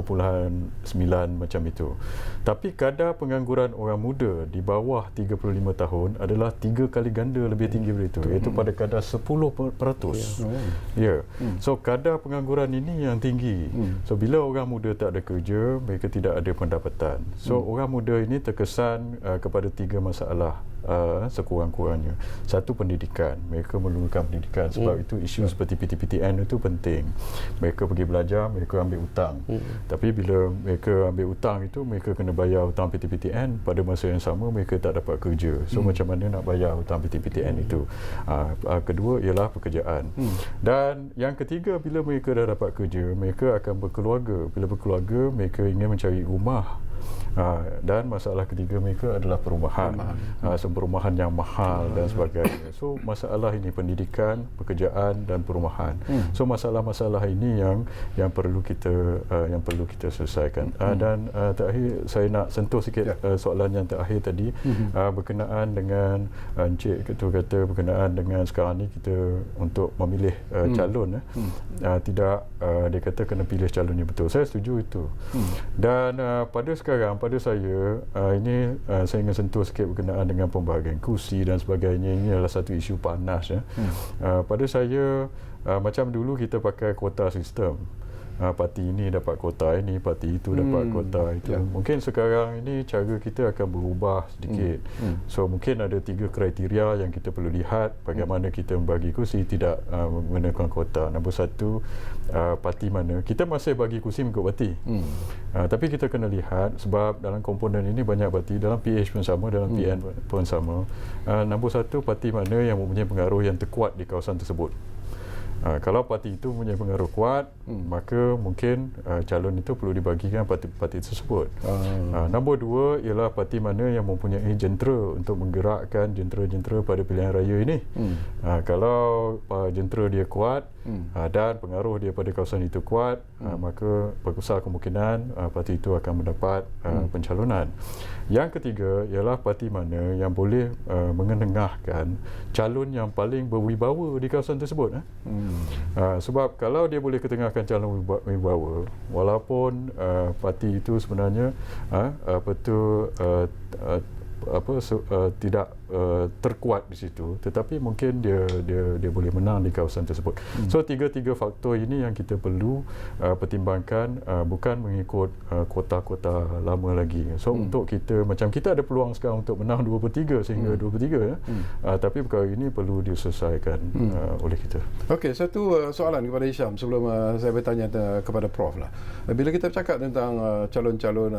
macam itu. Tapi kadar pengangguran orang muda di bawah 35 tahun adalah 3 kali ganda lebih tinggi dari itu, iaitu pada kadar 10%. So kadar pengangguran ini yang tinggi. So bila orang muda tak ada kerja, mereka tidak ada pendapatan. So orang muda ini terkesan kepada 3 masalah sekurang-kurangnya. Satu, pendidikan. Mereka memerlukan pendidikan. Sebab itu isu seperti PTPTN itu penting. Mereka pergi belajar, mereka ambil hutang. Tapi bila mereka ambil hutang itu, mereka kena bayar hutang PTPTN. Pada masa yang sama mereka tak dapat kerja. So macam mana nak bayar hutang PTPTN itu? Kedua ialah pekerjaan. Dan yang ketiga, bila mereka dah dapat kerja, mereka akan berkeluarga. Bila berkeluarga, mereka ingin mencari rumah. Dan masalah ketiga mereka adalah perumahan. Perumahan yang mahal dan sebagainya. So masalah ini, pendidikan, pekerjaan dan perumahan. So masalah-masalah ini yang perlu kita selesaikan. Dan terakhir saya nak sentuh sikit soalan yang terakhir tadi, berkenaan dengan Encik Ketua kata berkenaan dengan sekarang ni kita untuk memilih calon, tidak dia kata kena pilih calon yang betul. Saya setuju itu. Dan pada saya ini saya ingin sentuh sikit berkenaan dengan pembahagian kursi dan sebagainya. Ini adalah satu isu panas. Pada saya, macam dulu kita pakai kuota sistem. Parti ini dapat kuota ini, parti itu dapat kuota itu. Mungkin sekarang ini cara kita akan berubah sedikit. So mungkin ada 3 kriteria yang kita perlu lihat bagaimana kita membagi kursi tidak menggunakan kuota. Nombor 1, parti mana. Kita masih bagi kursi mengikut parti. Tapi kita kena lihat, sebab dalam komponen ini banyak parti, dalam PH pun sama, dalam PN pun sama. Nombor 1, parti mana yang mempunyai pengaruh yang terkuat di kawasan tersebut. Kalau parti itu punya pengaruh kuat, maka mungkin calon itu perlu dibagikan parti tersebut. Nombor 2 ialah parti mana yang mempunyai jentera untuk menggerakkan jentera-jentera pada pilihan raya ini. Kalau jentera dia kuat dan pengaruh dia pada kawasan itu kuat, maka besar kemungkinan parti itu akan mendapat pencalonan. Yang ketiga ialah parti mana yang boleh mengenengahkan calon yang paling berwibawa di kawasan tersebut. Sebab kalau dia boleh ketengahkan calon wibawa, walaupun parti itu sebenarnya tidak terkuat di situ, tetapi mungkin dia boleh menang di kawasan tersebut. So tiga faktor ini yang kita perlu pertimbangkan, bukan mengikut kota-kota lama lagi. So untuk kita, macam kita ada peluang sekarang untuk menang 2/3 sehingga 2/3 ya. Tapi perkara ini perlu diselesaikan oleh kita. Okey, satu soalan kepada Hisham sebelum saya bertanya kepada Prof lah. Bila kita bercakap tentang calon-calon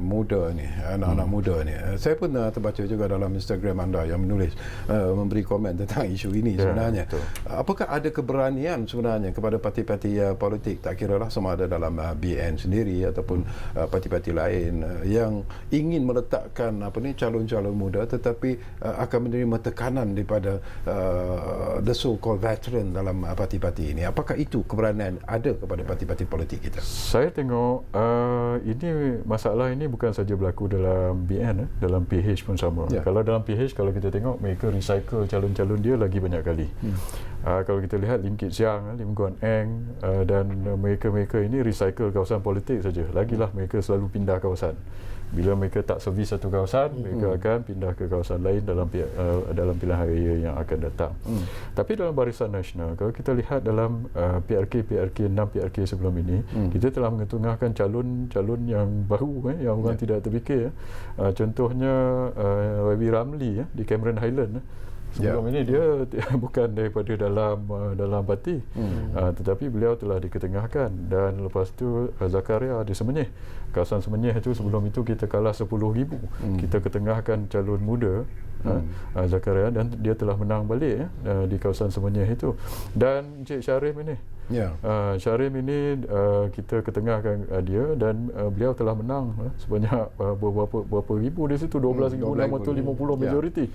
muda ni, anak-anak muda ni, saya pun terbaca juga dalam Instagram anda yang menulis memberi komen tentang isu ini sebenarnya. Betul. Apakah ada keberanian sebenarnya kepada parti-parti politik, tak kira lah sama ada dalam BN sendiri ataupun parti-parti lain yang ingin meletakkan calon-calon muda tetapi akan menerima tekanan daripada the so-called veteran dalam parti-parti ini? Apakah itu keberanian ada kepada parti-parti politik kita? Saya tengok ini masalah ini bukan saja berlaku dalam BN, dalam PH pun sama. Kalau dalam PH, kalau kita tengok, mereka recycle calon-calon dia lagi banyak kali. Kalau kita lihat Lim Kit Siang, Lim Guan Eng dan mereka ini recycle kawasan politik saja. Lagilah mereka selalu pindah kawasan. Bila mereka tak servis satu kawasan, mereka akan pindah ke kawasan lain dalam pilihan raya yang akan datang. Tapi dalam Barisan Nasional, kalau kita lihat dalam PRK 6 PRK sebelum ini, kita telah mengetengahkan calon-calon yang baru, yang orang tidak terfikir. Contohnya Ravi Ramli di Cameron Highland. Sebelum ini dia bukan daripada dalam parti, tetapi beliau telah diketengahkan. Dan lepas tu Zakaria di Semenyih, kawasan Semenyih itu sebelum itu kita kalah 10,000. Kita ketengahkan calon muda Zakaria dan dia telah menang balik di kawasan Semenyih itu. Dan Encik Syarim ini, Syarim ini kita ketengahkan dia dan beliau telah menang sebanyak berapa ribu di situ, 12,650 majoriti.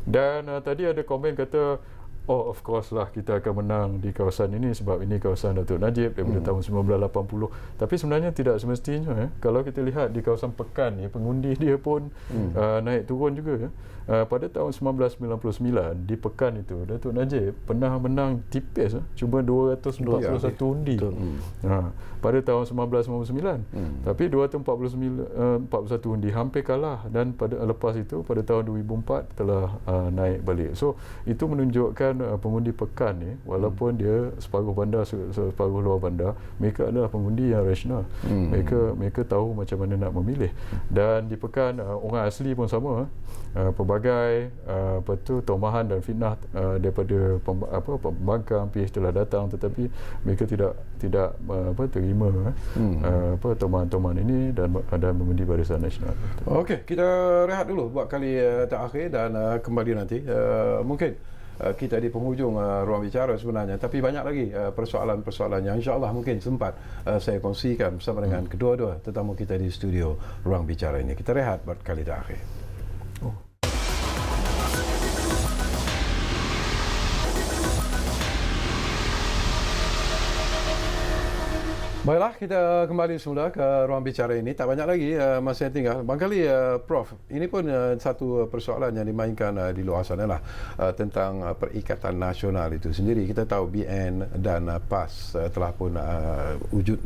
Dan tadi ada komen kata, oh of course lah kita akan menang di kawasan ini sebab ini kawasan Datuk Najib daripada tahun 1980. Tapi sebenarnya tidak semestinya. Kalau kita lihat di kawasan Pekan ni, pengundi dia pun naik turun juga. Pada tahun 1999 di Pekan itu, Datuk Najib pernah menang tipis, cuma 241 undi. Pada tahun 1999. Tapi 241 undi, hampir kalah. Dan pada lepas itu pada tahun 2004 telah naik balik. So itu menunjukkan pengundi Pekan ni, walaupun dia separuh bandar, separuh luar bandar, mereka adalah pengundi yang rasional. Mereka tahu macam mana nak memilih. Dan di Pekan orang asli pun sama, pelbagai tomahan dan fitnah daripada pembangkang PH telah datang, tetapi mereka tidak terima tomahan-tomahan ini dan mengundi Barisan Nasional. Okey, kita rehat dulu buat kali terakhir dan kembali nanti. Mungkin kita di penghujung ruang bicara sebenarnya, tapi banyak lagi persoalan-persoalan yang insya-Allah mungkin sempat saya kongsikan bersama dengan kedua-dua tetamu kita di studio ruang bicara ini. Kita rehat buat kali terakhir. Baiklah, kita kembali semula ke ruang bicara ini. Tak banyak lagi masa yang tinggal. Barangkali Prof, ini pun satu persoalan yang dimainkan di luar sana lah, tentang Perikatan Nasional itu sendiri. Kita tahu BN dan PAS telah pun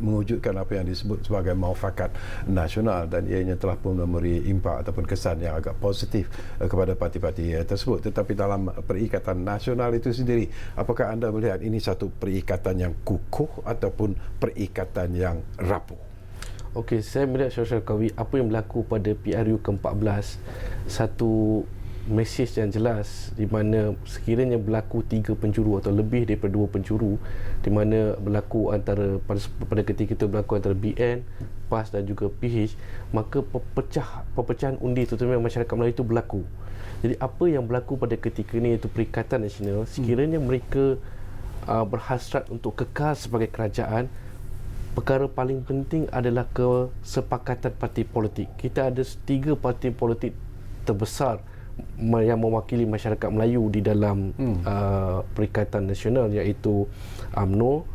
mewujudkan apa yang disebut sebagai muafakat nasional, dan ianya telah pun memberi impak ataupun kesan yang agak positif kepada parti-parti tersebut. Tetapi dalam Perikatan Nasional itu sendiri, apakah anda melihat ini satu perikatan yang kukuh ataupun perikatan yang rapuh? Okey, saya melihat Syarul Kawi, apa yang berlaku pada PRU ke-14, satu mesej yang jelas di mana sekiranya berlaku 3 penjuru atau lebih daripada 2 penjuru, di mana berlaku antara pada ketika itu berlaku antara BN, PAS dan juga PH, maka perpecahan undi terutama masyarakat Melayu itu berlaku. Jadi apa yang berlaku pada ketika ini iaitu Perikatan Nasional, sekiranya mereka berhasrat untuk kekal sebagai kerajaan, perkara paling penting adalah kesepakatan parti politik. Kita ada 3 parti politik terbesar yang mewakili masyarakat Melayu di dalam Perikatan Nasional, iaitu UMNO,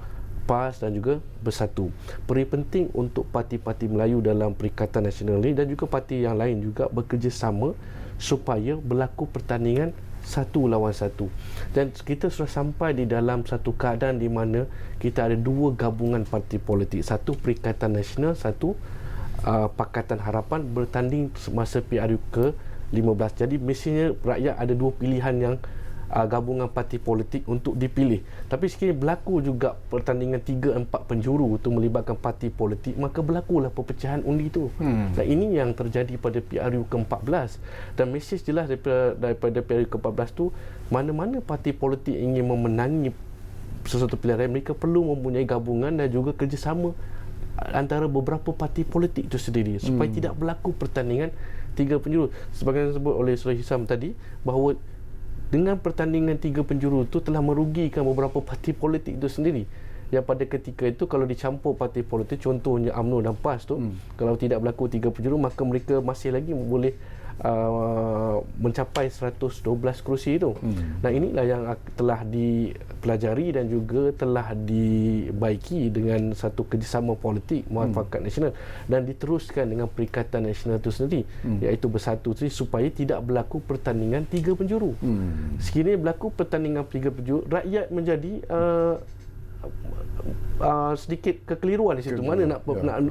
PAS dan juga Bersatu. Penting untuk parti-parti Melayu dalam Perikatan Nasional ini dan juga parti yang lain juga bekerjasama supaya berlaku pertandingan 1 lawan 1. Dan kita sudah sampai di dalam satu keadaan di mana kita ada 2 gabungan parti politik, satu Perikatan Nasional, satu Pakatan Harapan bertanding semasa PRU ke 15. Jadi mestinya rakyat ada dua pilihan yang gabungan parti politik untuk dipilih. Tapi sekiranya berlaku juga pertandingan 3-4 penjuru itu melibatkan parti politik, maka berlakulah perpecahan undi itu. Dan ini yang terjadi pada PRU ke-14. Dan mesej jelas daripada PRU ke-14 tu, mana-mana parti politik ingin memenangi sesuatu pilihan, mereka perlu mempunyai gabungan dan juga kerjasama antara beberapa parti politik itu sendiri supaya tidak berlaku pertandingan 3 penjuru. Sebagaimana disebut oleh Saudara Hisam tadi, bahawa dengan pertandingan 3 penjuru itu telah merugikan beberapa parti politik itu sendiri. Yang pada ketika itu kalau dicampur parti politik, contohnya UMNO dan PAS tu, kalau tidak berlaku 3 penjuru, maka mereka masih lagi boleh mencapai 112 kerusi itu. Nah, inilah yang telah dipelajari dan juga telah dibaiki dengan satu kerjasama politik muafakat nasional dan diteruskan dengan Perikatan Nasional itu sendiri, iaitu bersatu supaya tidak berlaku pertandingan 3 penjuru. Sekiranya berlaku pertandingan 3 penjuru, rakyat menjadi sedikit kekeliruan di situ. Mana nak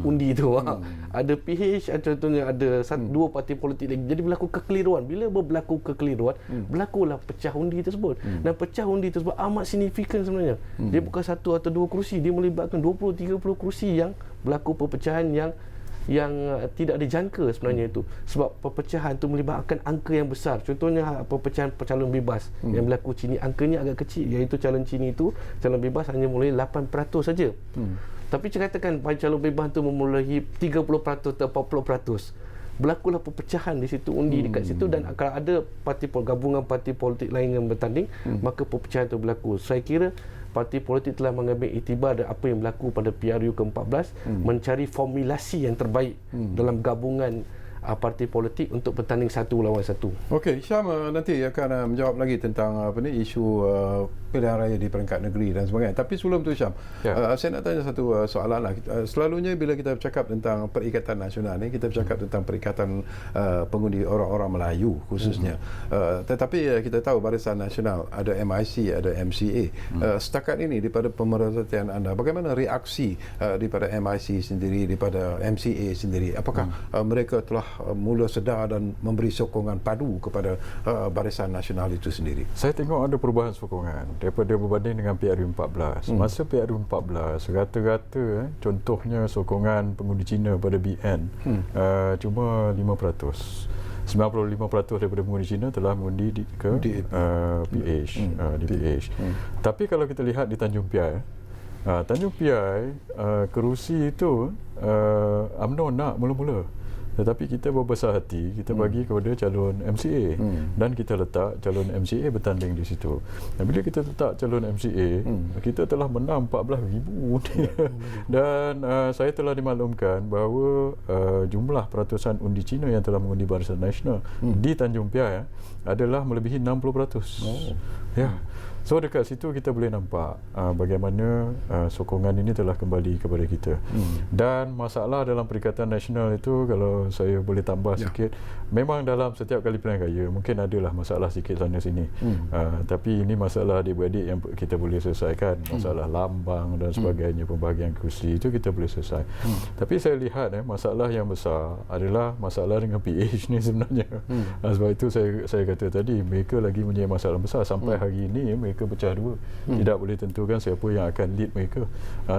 undi tu. Ada PH, contohnya ada dua parti politik lagi. Jadi berlaku kekeliruan. Bila berlaku kekeliruan, berlakulah pecah undi tersebut. Dan pecah undi tersebut amat signifikan sebenarnya. Dia bukan 1 atau 2 kerusi, dia melibatkan 20-30 kerusi yang berlaku perpecahan yang tidak dijangka sebenarnya itu. Sebab perpecahan itu melibatkan angka yang besar. Contohnya perpecahan calon bebas yang berlaku Chini, angkanya agak kecil, iaitu calon Chini itu, calon bebas hanya mulai 8% saja. Tapi katakan calon bebas itu memulai 30% atau 40%. Berlakulah perpecahan di situ, undi dekat situ, dan kalau ada gabungan parti politik lain yang bertanding, maka perpecahan itu berlaku. Saya kira parti politik telah mengambil iktibar dari apa yang berlaku pada PRU ke-14, mencari formulasi yang terbaik dalam gabungan parti politik untuk bertanding 1 lawan 1. Okey, Syam nanti akan menjawab lagi tentang isu pilihan raya di peringkat negeri dan sebagainya. Tapi sebelum tu Syam, saya nak tanya satu soalan lah. Selalunya bila kita bercakap tentang Perikatan Nasional ni, kita bercakap tentang Perikatan Pengundi Orang-orang Melayu khususnya. Tetapi kita tahu Barisan Nasional ada MIC, ada MCA. Setakat ini daripada pemerhatian anda, bagaimana reaksi daripada MIC sendiri, daripada MCA sendiri? Apakah mereka telah mula sedar dan memberi sokongan padu kepada Barisan Nasional itu sendiri? Saya tengok ada perubahan sokongan daripada berbanding dengan PRU 14. Masa PRU 14, rata-rata contohnya sokongan pengundi Cina pada BN cuma 5%. 95% daripada pengundi Cina telah mengundi ke PH, di PH. Tapi kalau kita lihat di Tanjung Piai, Tanjung Piai kerusi itu UMNO nak mula-mula. Tetapi kita berbesar hati, kita bagi kepada calon MCA dan kita letak calon MCA bertanding di situ. Dan bila kita letak calon MCA, kita telah menang 14,000 dan saya telah dimaklumkan bahawa jumlah peratusan undi Cina yang telah mengundi Barisan Nasional di Tanjung Piai adalah melebihi 60%. Ya. So dekat situ kita boleh nampak bagaimana sokongan ini telah kembali kepada kita. Dan masalah dalam Perikatan Nasional itu, kalau saya boleh tambah sikit, memang dalam setiap kali pilihan raya mungkin adalah masalah sikit sana sini. Tapi ini masalah adik-beradik yang kita boleh selesaikan. Masalah lambang dan sebagainya, pembahagian kursi itu kita boleh selesai. Tapi saya lihat masalah yang besar adalah masalah dengan PH ni sebenarnya. Sebab itu saya kata tadi, mereka lagi punya masalah besar. Sampai hari ini mereka pecah dua. Tidak boleh tentukan siapa yang akan lead mereka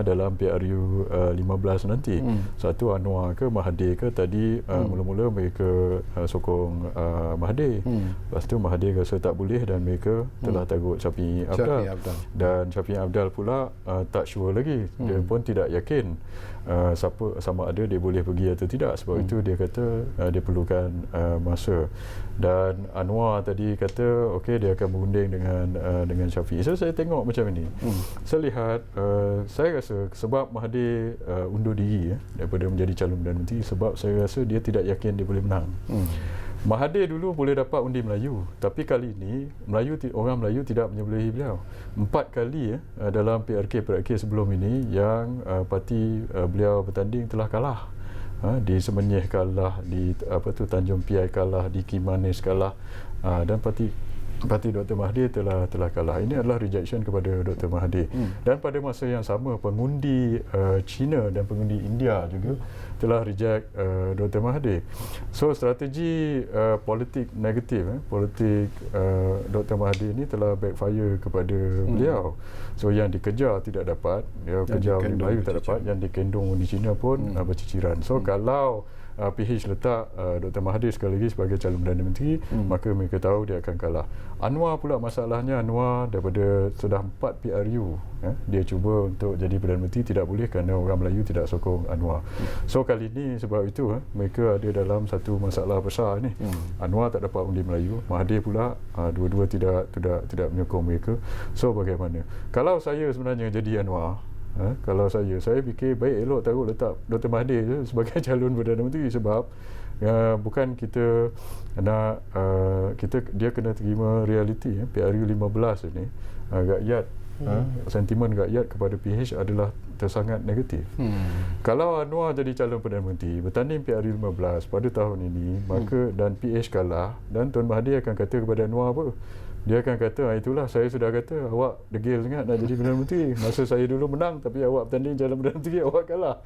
dalam PRU 15 nanti. Satu Anwar ke Mahathir ke. Tadi mula-mula mereka sokong Mahathir. Lepas tu Mahathir rasa tak boleh dan mereka telah tagut Syafiee Abdal. Dan Syafiee Abdal pula tak sure lagi. Dia pun tidak yakin sama ada dia boleh pergi atau tidak. Sebab itu dia kata dia perlukan masa. Dan Anwar tadi kata okey, dia akan berunding dengan Syafiee. So saya tengok macam ini. Saya lihat, saya rasa sebab Mahathir undur diri daripada menjadi calon Perdana Menteri, sebab saya rasa dia tidak yakin dia boleh menang. Mahathir dulu boleh dapat undi Melayu, tapi kali ini orang Melayu tidak menyebelahi beliau. 4 kali dalam PRK sebelum ini yang parti beliau bertanding telah kalah. Di Semenyih kalah, di Tanjung Piai kalah, di Kimanis kalah, dan parti Parti Dr. Mahathir telah kalah. Ini adalah rejection kepada Dr. Mahathir. Dan pada masa yang sama, pengundi China dan pengundi India juga telah reject Dr. Mahathir. So strategi politik negatif, politik Dr. Mahathir ini telah backfire kepada beliau. So yang dikejar tidak dapat, kejar oleh Melayu tak dapat, yang dikendung di China pun berciciran. So kalau PH letak Dr. Mahathir sekali lagi sebagai calon Perdana Menteri, maka mereka tahu dia akan kalah. Anwar pula masalahnya, Anwar daripada sudah 4 PRU, dia cuba untuk jadi Perdana Menteri, tidak boleh kerana orang Melayu tidak sokong Anwar. So kali ini sebab itu mereka ada dalam satu masalah besar ni. Anwar tak dapat undi Melayu, Mahathir pula dua-dua tidak menyokong mereka. So bagaimana? Kalau saya sebenarnya jadi Anwar, kalau saya fikir baik elok taruh letak Dr. Mahathir je sebagai calon Perdana Menteri, sebab bukan kita nak dia kena terima realiti. PRU 15 ni rakyat, sentimen rakyat kepada PH adalah tersangat negatif. Kalau Anwar jadi calon Perdana Menteri bertanding PRU 15 pada tahun ini, maka dan PH kalah, dan Tuan Mahathir akan kata kepada Anwar apa? Dia akan kata, itulah saya sudah kata awak degil sangat nak jadi Perdana Menteri. Masa saya dulu menang tapi awak bertanding calon Perdana Menteri, awak kalah.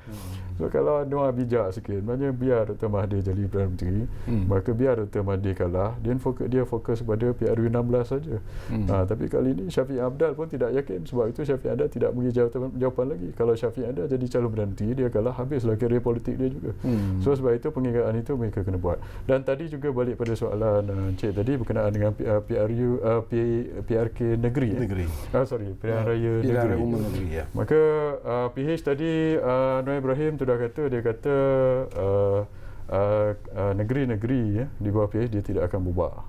So kalau Anwar bijak sikit, maknanya biar Dr. Mahathir jadi Perdana Menteri, maka biar Dr. Mahathir kalah, dia fokus pada PRU 16 saja. Tapi kali ini Syafiq Abdal pun tidak yakin, sebab itu Syafiq Abdal tidak beri jawapan lagi. Kalau Syafiq Abdal jadi calon Perdana Menteri, dia kalah, habislah kerjaya politik dia juga. So sebab itu pengiraan itu mereka kena buat. Dan tadi juga balik pada soalan Encik tadi berkenaan dengan PRK negeri. Pilihan raya negeri. Maka PH tadi Noor Ibrahim sudah kata, dia kata negeri-negeri di bawah PH dia tidak akan bubar.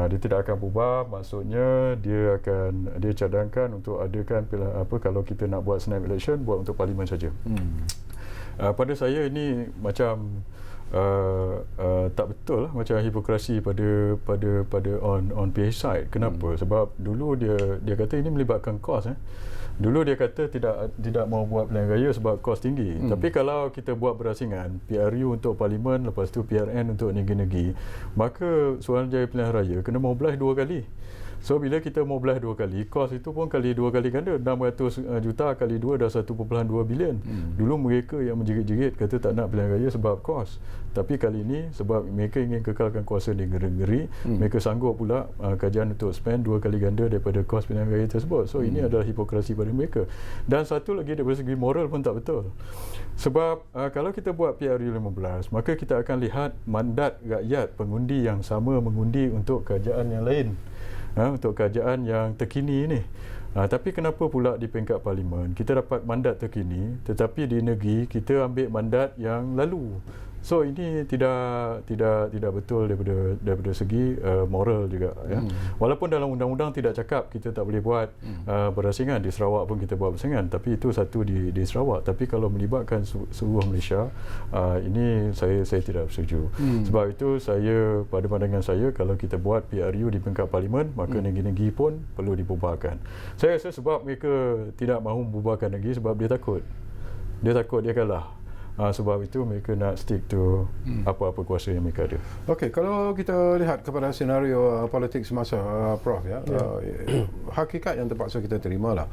Dia tidak akan bubar, maksudnya dia cadangkan untuk adakan kalau kita nak buat snap election, buat untuk parlimen saja. Pada saya ini macam tak betul lah, macam hipokrasi pada on PH side. Kenapa? Sebab dulu dia kata ini melibatkan kos. Dulu dia kata tidak mau buat pilihan raya sebab kos tinggi. Tapi kalau kita buat berasingan, PRU untuk parlimen, lepas tu PRN untuk negeri-negeri, maka Suruhanjaya Pilihan Raya kena mobilize 2 kali. So bila kita mobilize 2 kali, kos itu pun kali 2 kali ganda, 600 juta kali 2 dah 1.2 bilion. Dulu mereka yang menjerit-jerit kata tak nak pilihan raya sebab kos. Tapi kali ini sebab mereka ingin kekalkan kuasa di negeri, mereka sanggup pula kajian untuk spend 2 kali ganda daripada kos pilihan raya tersebut. So ini adalah hipokrasi pada mereka. Dan satu lagi dari segi moral pun tak betul. Sebab kalau kita buat PRU 15, maka kita akan lihat mandat rakyat pengundi yang sama mengundi untuk kerajaan yang lain. Untuk kerajaan yang terkini ni. Tapi kenapa pula di peringkat parlimen kita dapat mandat terkini, tetapi di negeri kita ambil mandat yang lalu. So ini tidak betul daripada segi moral juga. Walaupun dalam undang-undang tidak cakap kita tak boleh buat berasingan, di Sarawak pun kita buat berasingan, tapi itu satu di Sarawak. Tapi kalau melibatkan seluruh Malaysia, ini saya tidak bersetuju. Sebab itu pada pandangan saya, kalau kita buat PRU di peringkat parlimen, maka negeri-negeri pun perlu dibubarkan. Saya rasa sebab mereka tidak mahu membubarkan negeri sebab dia takut dia kalah. Sebab itu mereka nak stick to apa-apa kuasa yang mereka ada. Okey, kalau kita lihat kepada senario politik semasa Prof hakikat yang terpaksa kita terima lah,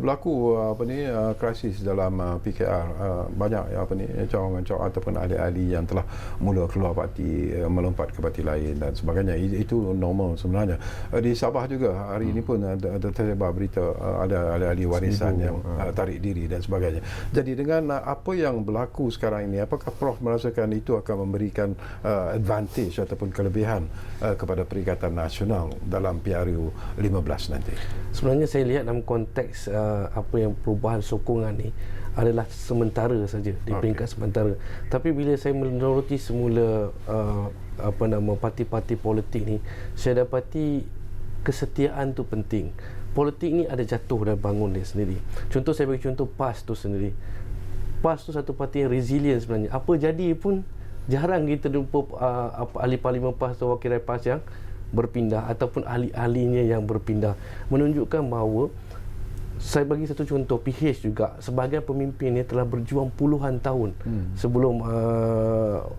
berlaku krisis dalam PKR, banyak cawangan-cawangan ataupun ahli-ahli yang telah mula keluar parti, melompat ke parti lain dan sebagainya. Itu normal sebenarnya. Di Sabah juga hari ini pun ada tersebar berita ada ahli-ahli warisan yang tarik diri dan sebagainya. Jadi dengan apa yang berlaku sekarang ini, apakah Prof merasakan itu akan memberikan advantage ataupun kelebihan kepada Perikatan Nasional dalam PRU 15 nanti? Sebenarnya saya lihat dalam konteks apa yang perubahan sokongan ni adalah sementara saja, di peringkat sementara. Tapi bila saya meneruti semula parti-parti politik ni, saya dapati kesetiaan tu penting. Politik ni ada jatuh dan bangun dia sendiri. Contoh, saya bagi contoh PAS tu sendiri. PAS tu satu parti yang resilient sebenarnya. Apa jadi pun jarang kita jumpa ahli parlimen PAS atau wakil rakyat PAS yang berpindah ataupun ahli-ahlinya yang berpindah. Menunjukkan bahawa Saya bagi satu contoh, PH juga sebahagian pemimpin ni telah berjuang puluhan tahun sebelum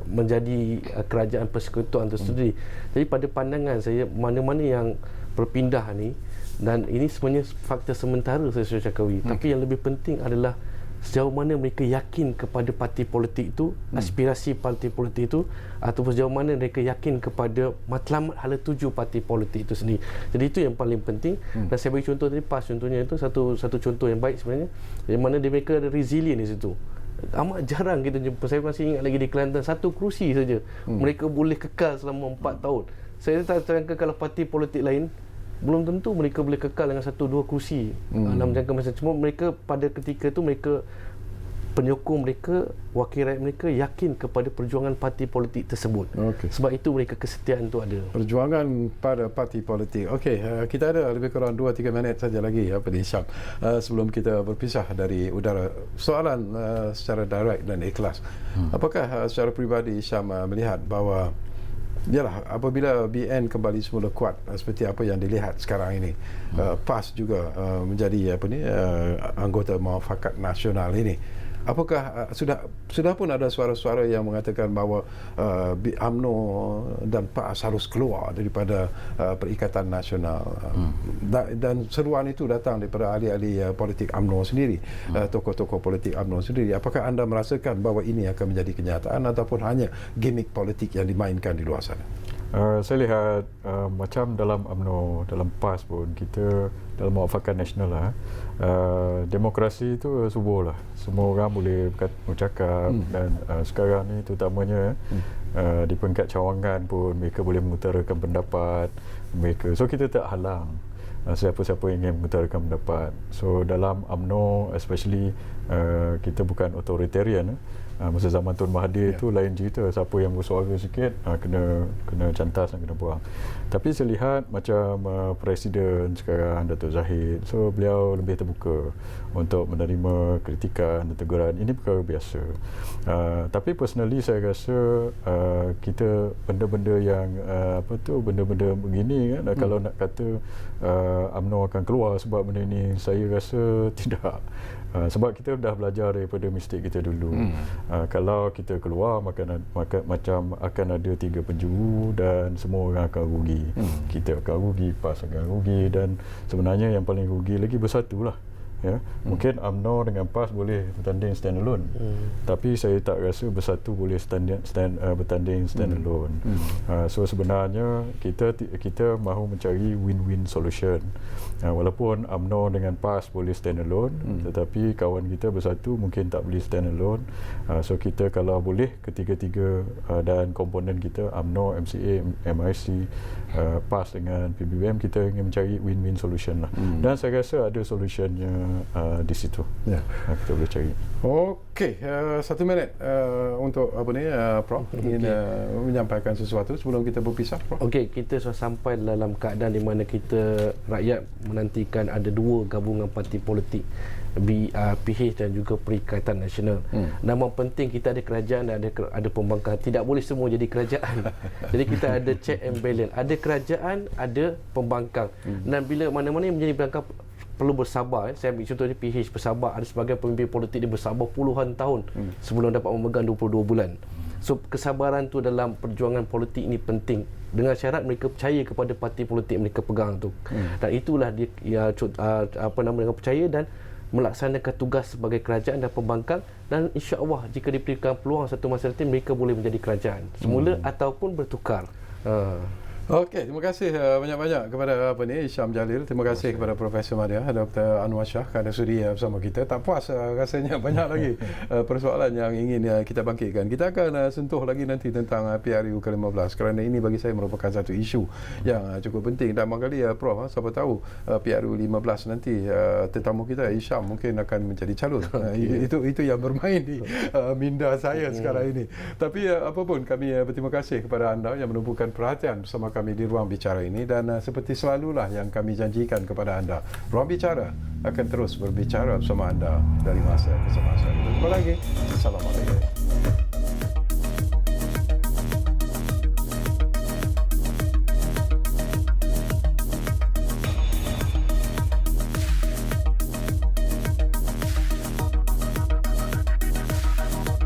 menjadi kerajaan persekutuan itu sendiri. Jadi pada pandangan saya, mana-mana yang berpindah ni, dan ini sebenarnya fakta sementara saya cakawi, tapi yang lebih penting adalah sejauh mana mereka yakin kepada parti politik itu, aspirasi parti politik itu, ataupun sejauh mana mereka yakin kepada matlamat hala tuju parti politik itu sendiri. Jadi itu yang paling penting. Dan saya bagi contoh tadi, PAS contohnya itu satu contoh yang baik sebenarnya, di mana mereka ada resilient di situ. Amat jarang kita jumpa. Saya masih ingat lagi di Kelantan, satu kerusi saja mereka boleh kekal selama 4 tahun. Saya tak terangkan kalau parti politik lain belum tentu mereka boleh kekal dengan 1-2 kursi dalam jangka masa. Cuma mereka pada ketika itu, mereka penyokong mereka, wakil rakyat mereka yakin kepada perjuangan parti politik tersebut. Sebab itu mereka kesetiaan itu ada. Perjuangan pada parti politik. Okey, kita ada lebih kurang 2-3 minit saja lagi Pak Hisham sebelum kita berpisah dari udara. Soalan secara direct dan ikhlas. Apakah secara peribadi Hisham melihat bahawa yalah, apabila BN kembali semula kuat seperti apa yang dilihat sekarang ini, PAS juga menjadi anggota Muafakat Nasional ini, apakah sudah pun ada suara-suara yang mengatakan bahawa UMNO dan PAS harus keluar daripada Perikatan Nasional, dan seruan itu datang daripada ahli-ahli politik UMNO sendiri, tokoh-tokoh politik UMNO sendiri. Apakah anda merasakan bahawa ini akan menjadi kenyataan ataupun hanya gimmick politik yang dimainkan di luar sana? Saya lihat macam dalam UMNO, dalam PAS pun, kita dalam Muafakat Nasional lah, demokrasi itu subuh lah. Semua orang boleh bercakap, dan sekarang ni terutamanya di peringkat cawangan pun mereka boleh mengutarakan pendapat mereka. So kita tak halang siapa-siapa ingin mengutarakan pendapat. So dalam UMNO especially, kita bukan authoritarian. Masa zaman Tun Mahathir itu lain cerita, siapa yang bersuara sikit kena cantas dan kena buang. Tapi saya lihat macam Presiden sekarang, Datuk Zahid, so beliau lebih terbuka untuk menerima kritikan dan teguran. Ini perkara biasa. Tapi personally saya rasa kita benda-benda yang benda-benda begini kan, kalau nak kata UMNO akan keluar sebab benda ini, saya rasa tidak. Sebab kita dah belajar daripada mistik kita dulu. Kalau kita keluar, maka macam akan ada 3 penjuru dan semua orang akan rugi. Kita akan rugi, PAS akan rugi, dan sebenarnya yang paling rugi lagi bersatulah. Ya, mungkin UMNO dengan PAS boleh bertanding stand alone, tapi saya tak rasa bersatu boleh bertanding stand alone. So sebenarnya kita mahu mencari win-win solution. Walaupun UMNO dengan PAS boleh stand alone, tetapi kawan kita bersatu mungkin tak boleh stand alone. So kita kalau boleh ketiga-tiga dan komponen kita, UMNO, MCA, MIC, PAS dengan PBBM, kita ingin mencari win-win solution lah. Dan saya rasa ada solutionnya di situ. Kita boleh cari. Okey, 1 minit untuk Prof ingin menyampaikan sesuatu sebelum kita berpisah, Prof. Okey, kita sudah sampai dalam keadaan di mana kita rakyat menantikan ada 2 gabungan parti politik, PH dan juga Perikatan Nasional. Nama penting kita ada kerajaan dan ada pembangkang. Tidak boleh semua jadi kerajaan. Jadi kita ada check and balance. Ada kerajaan, ada pembangkang. Dan bila mana-mana yang menjadi pembangkang perlu bersabar. Saya ambil contoh ni, PH bersabar. Ada sebagian pemimpin politik dia bersabar puluhan tahun sebelum dapat memegang 22 bulan. So kesabaran tu dalam perjuangan politik ni penting, dengan syarat mereka percaya kepada parti politik mereka pegang tu. Dan itulah dia dengan percaya dan melaksanakan tugas sebagai kerajaan dan pembangkang, dan insya-Allah jika diberikan peluang satu masa nanti mereka boleh menjadi kerajaan semula ataupun bertukar. Okey, terima kasih banyak-banyak kepada Hisham Jalil. Terima kasih kepada Profesor Madya, Dr. Anwar Shah kerana sudi bersama kita. Tak puas rasanya, banyak lagi persoalan yang ingin kita bangkitkan. Kita akan sentuh lagi nanti tentang PRU ke-15 kerana ini bagi saya merupakan satu isu yang cukup penting. Dan barangkali Prof, siapa tahu PRU 15 nanti tetamu kita Hisham mungkin akan menjadi calon. Itu yang bermain di minda saya sekarang ini. Tapi apapun, kami berterima kasih kepada anda yang menumpukan perhatian bersama kami di Ruang Bicara ini, dan seperti selalulah yang kami janjikan kepada anda, Ruang Bicara akan terus berbicara bersama anda dari masa ke semasa. Jumpa lagi. Assalamualaikum.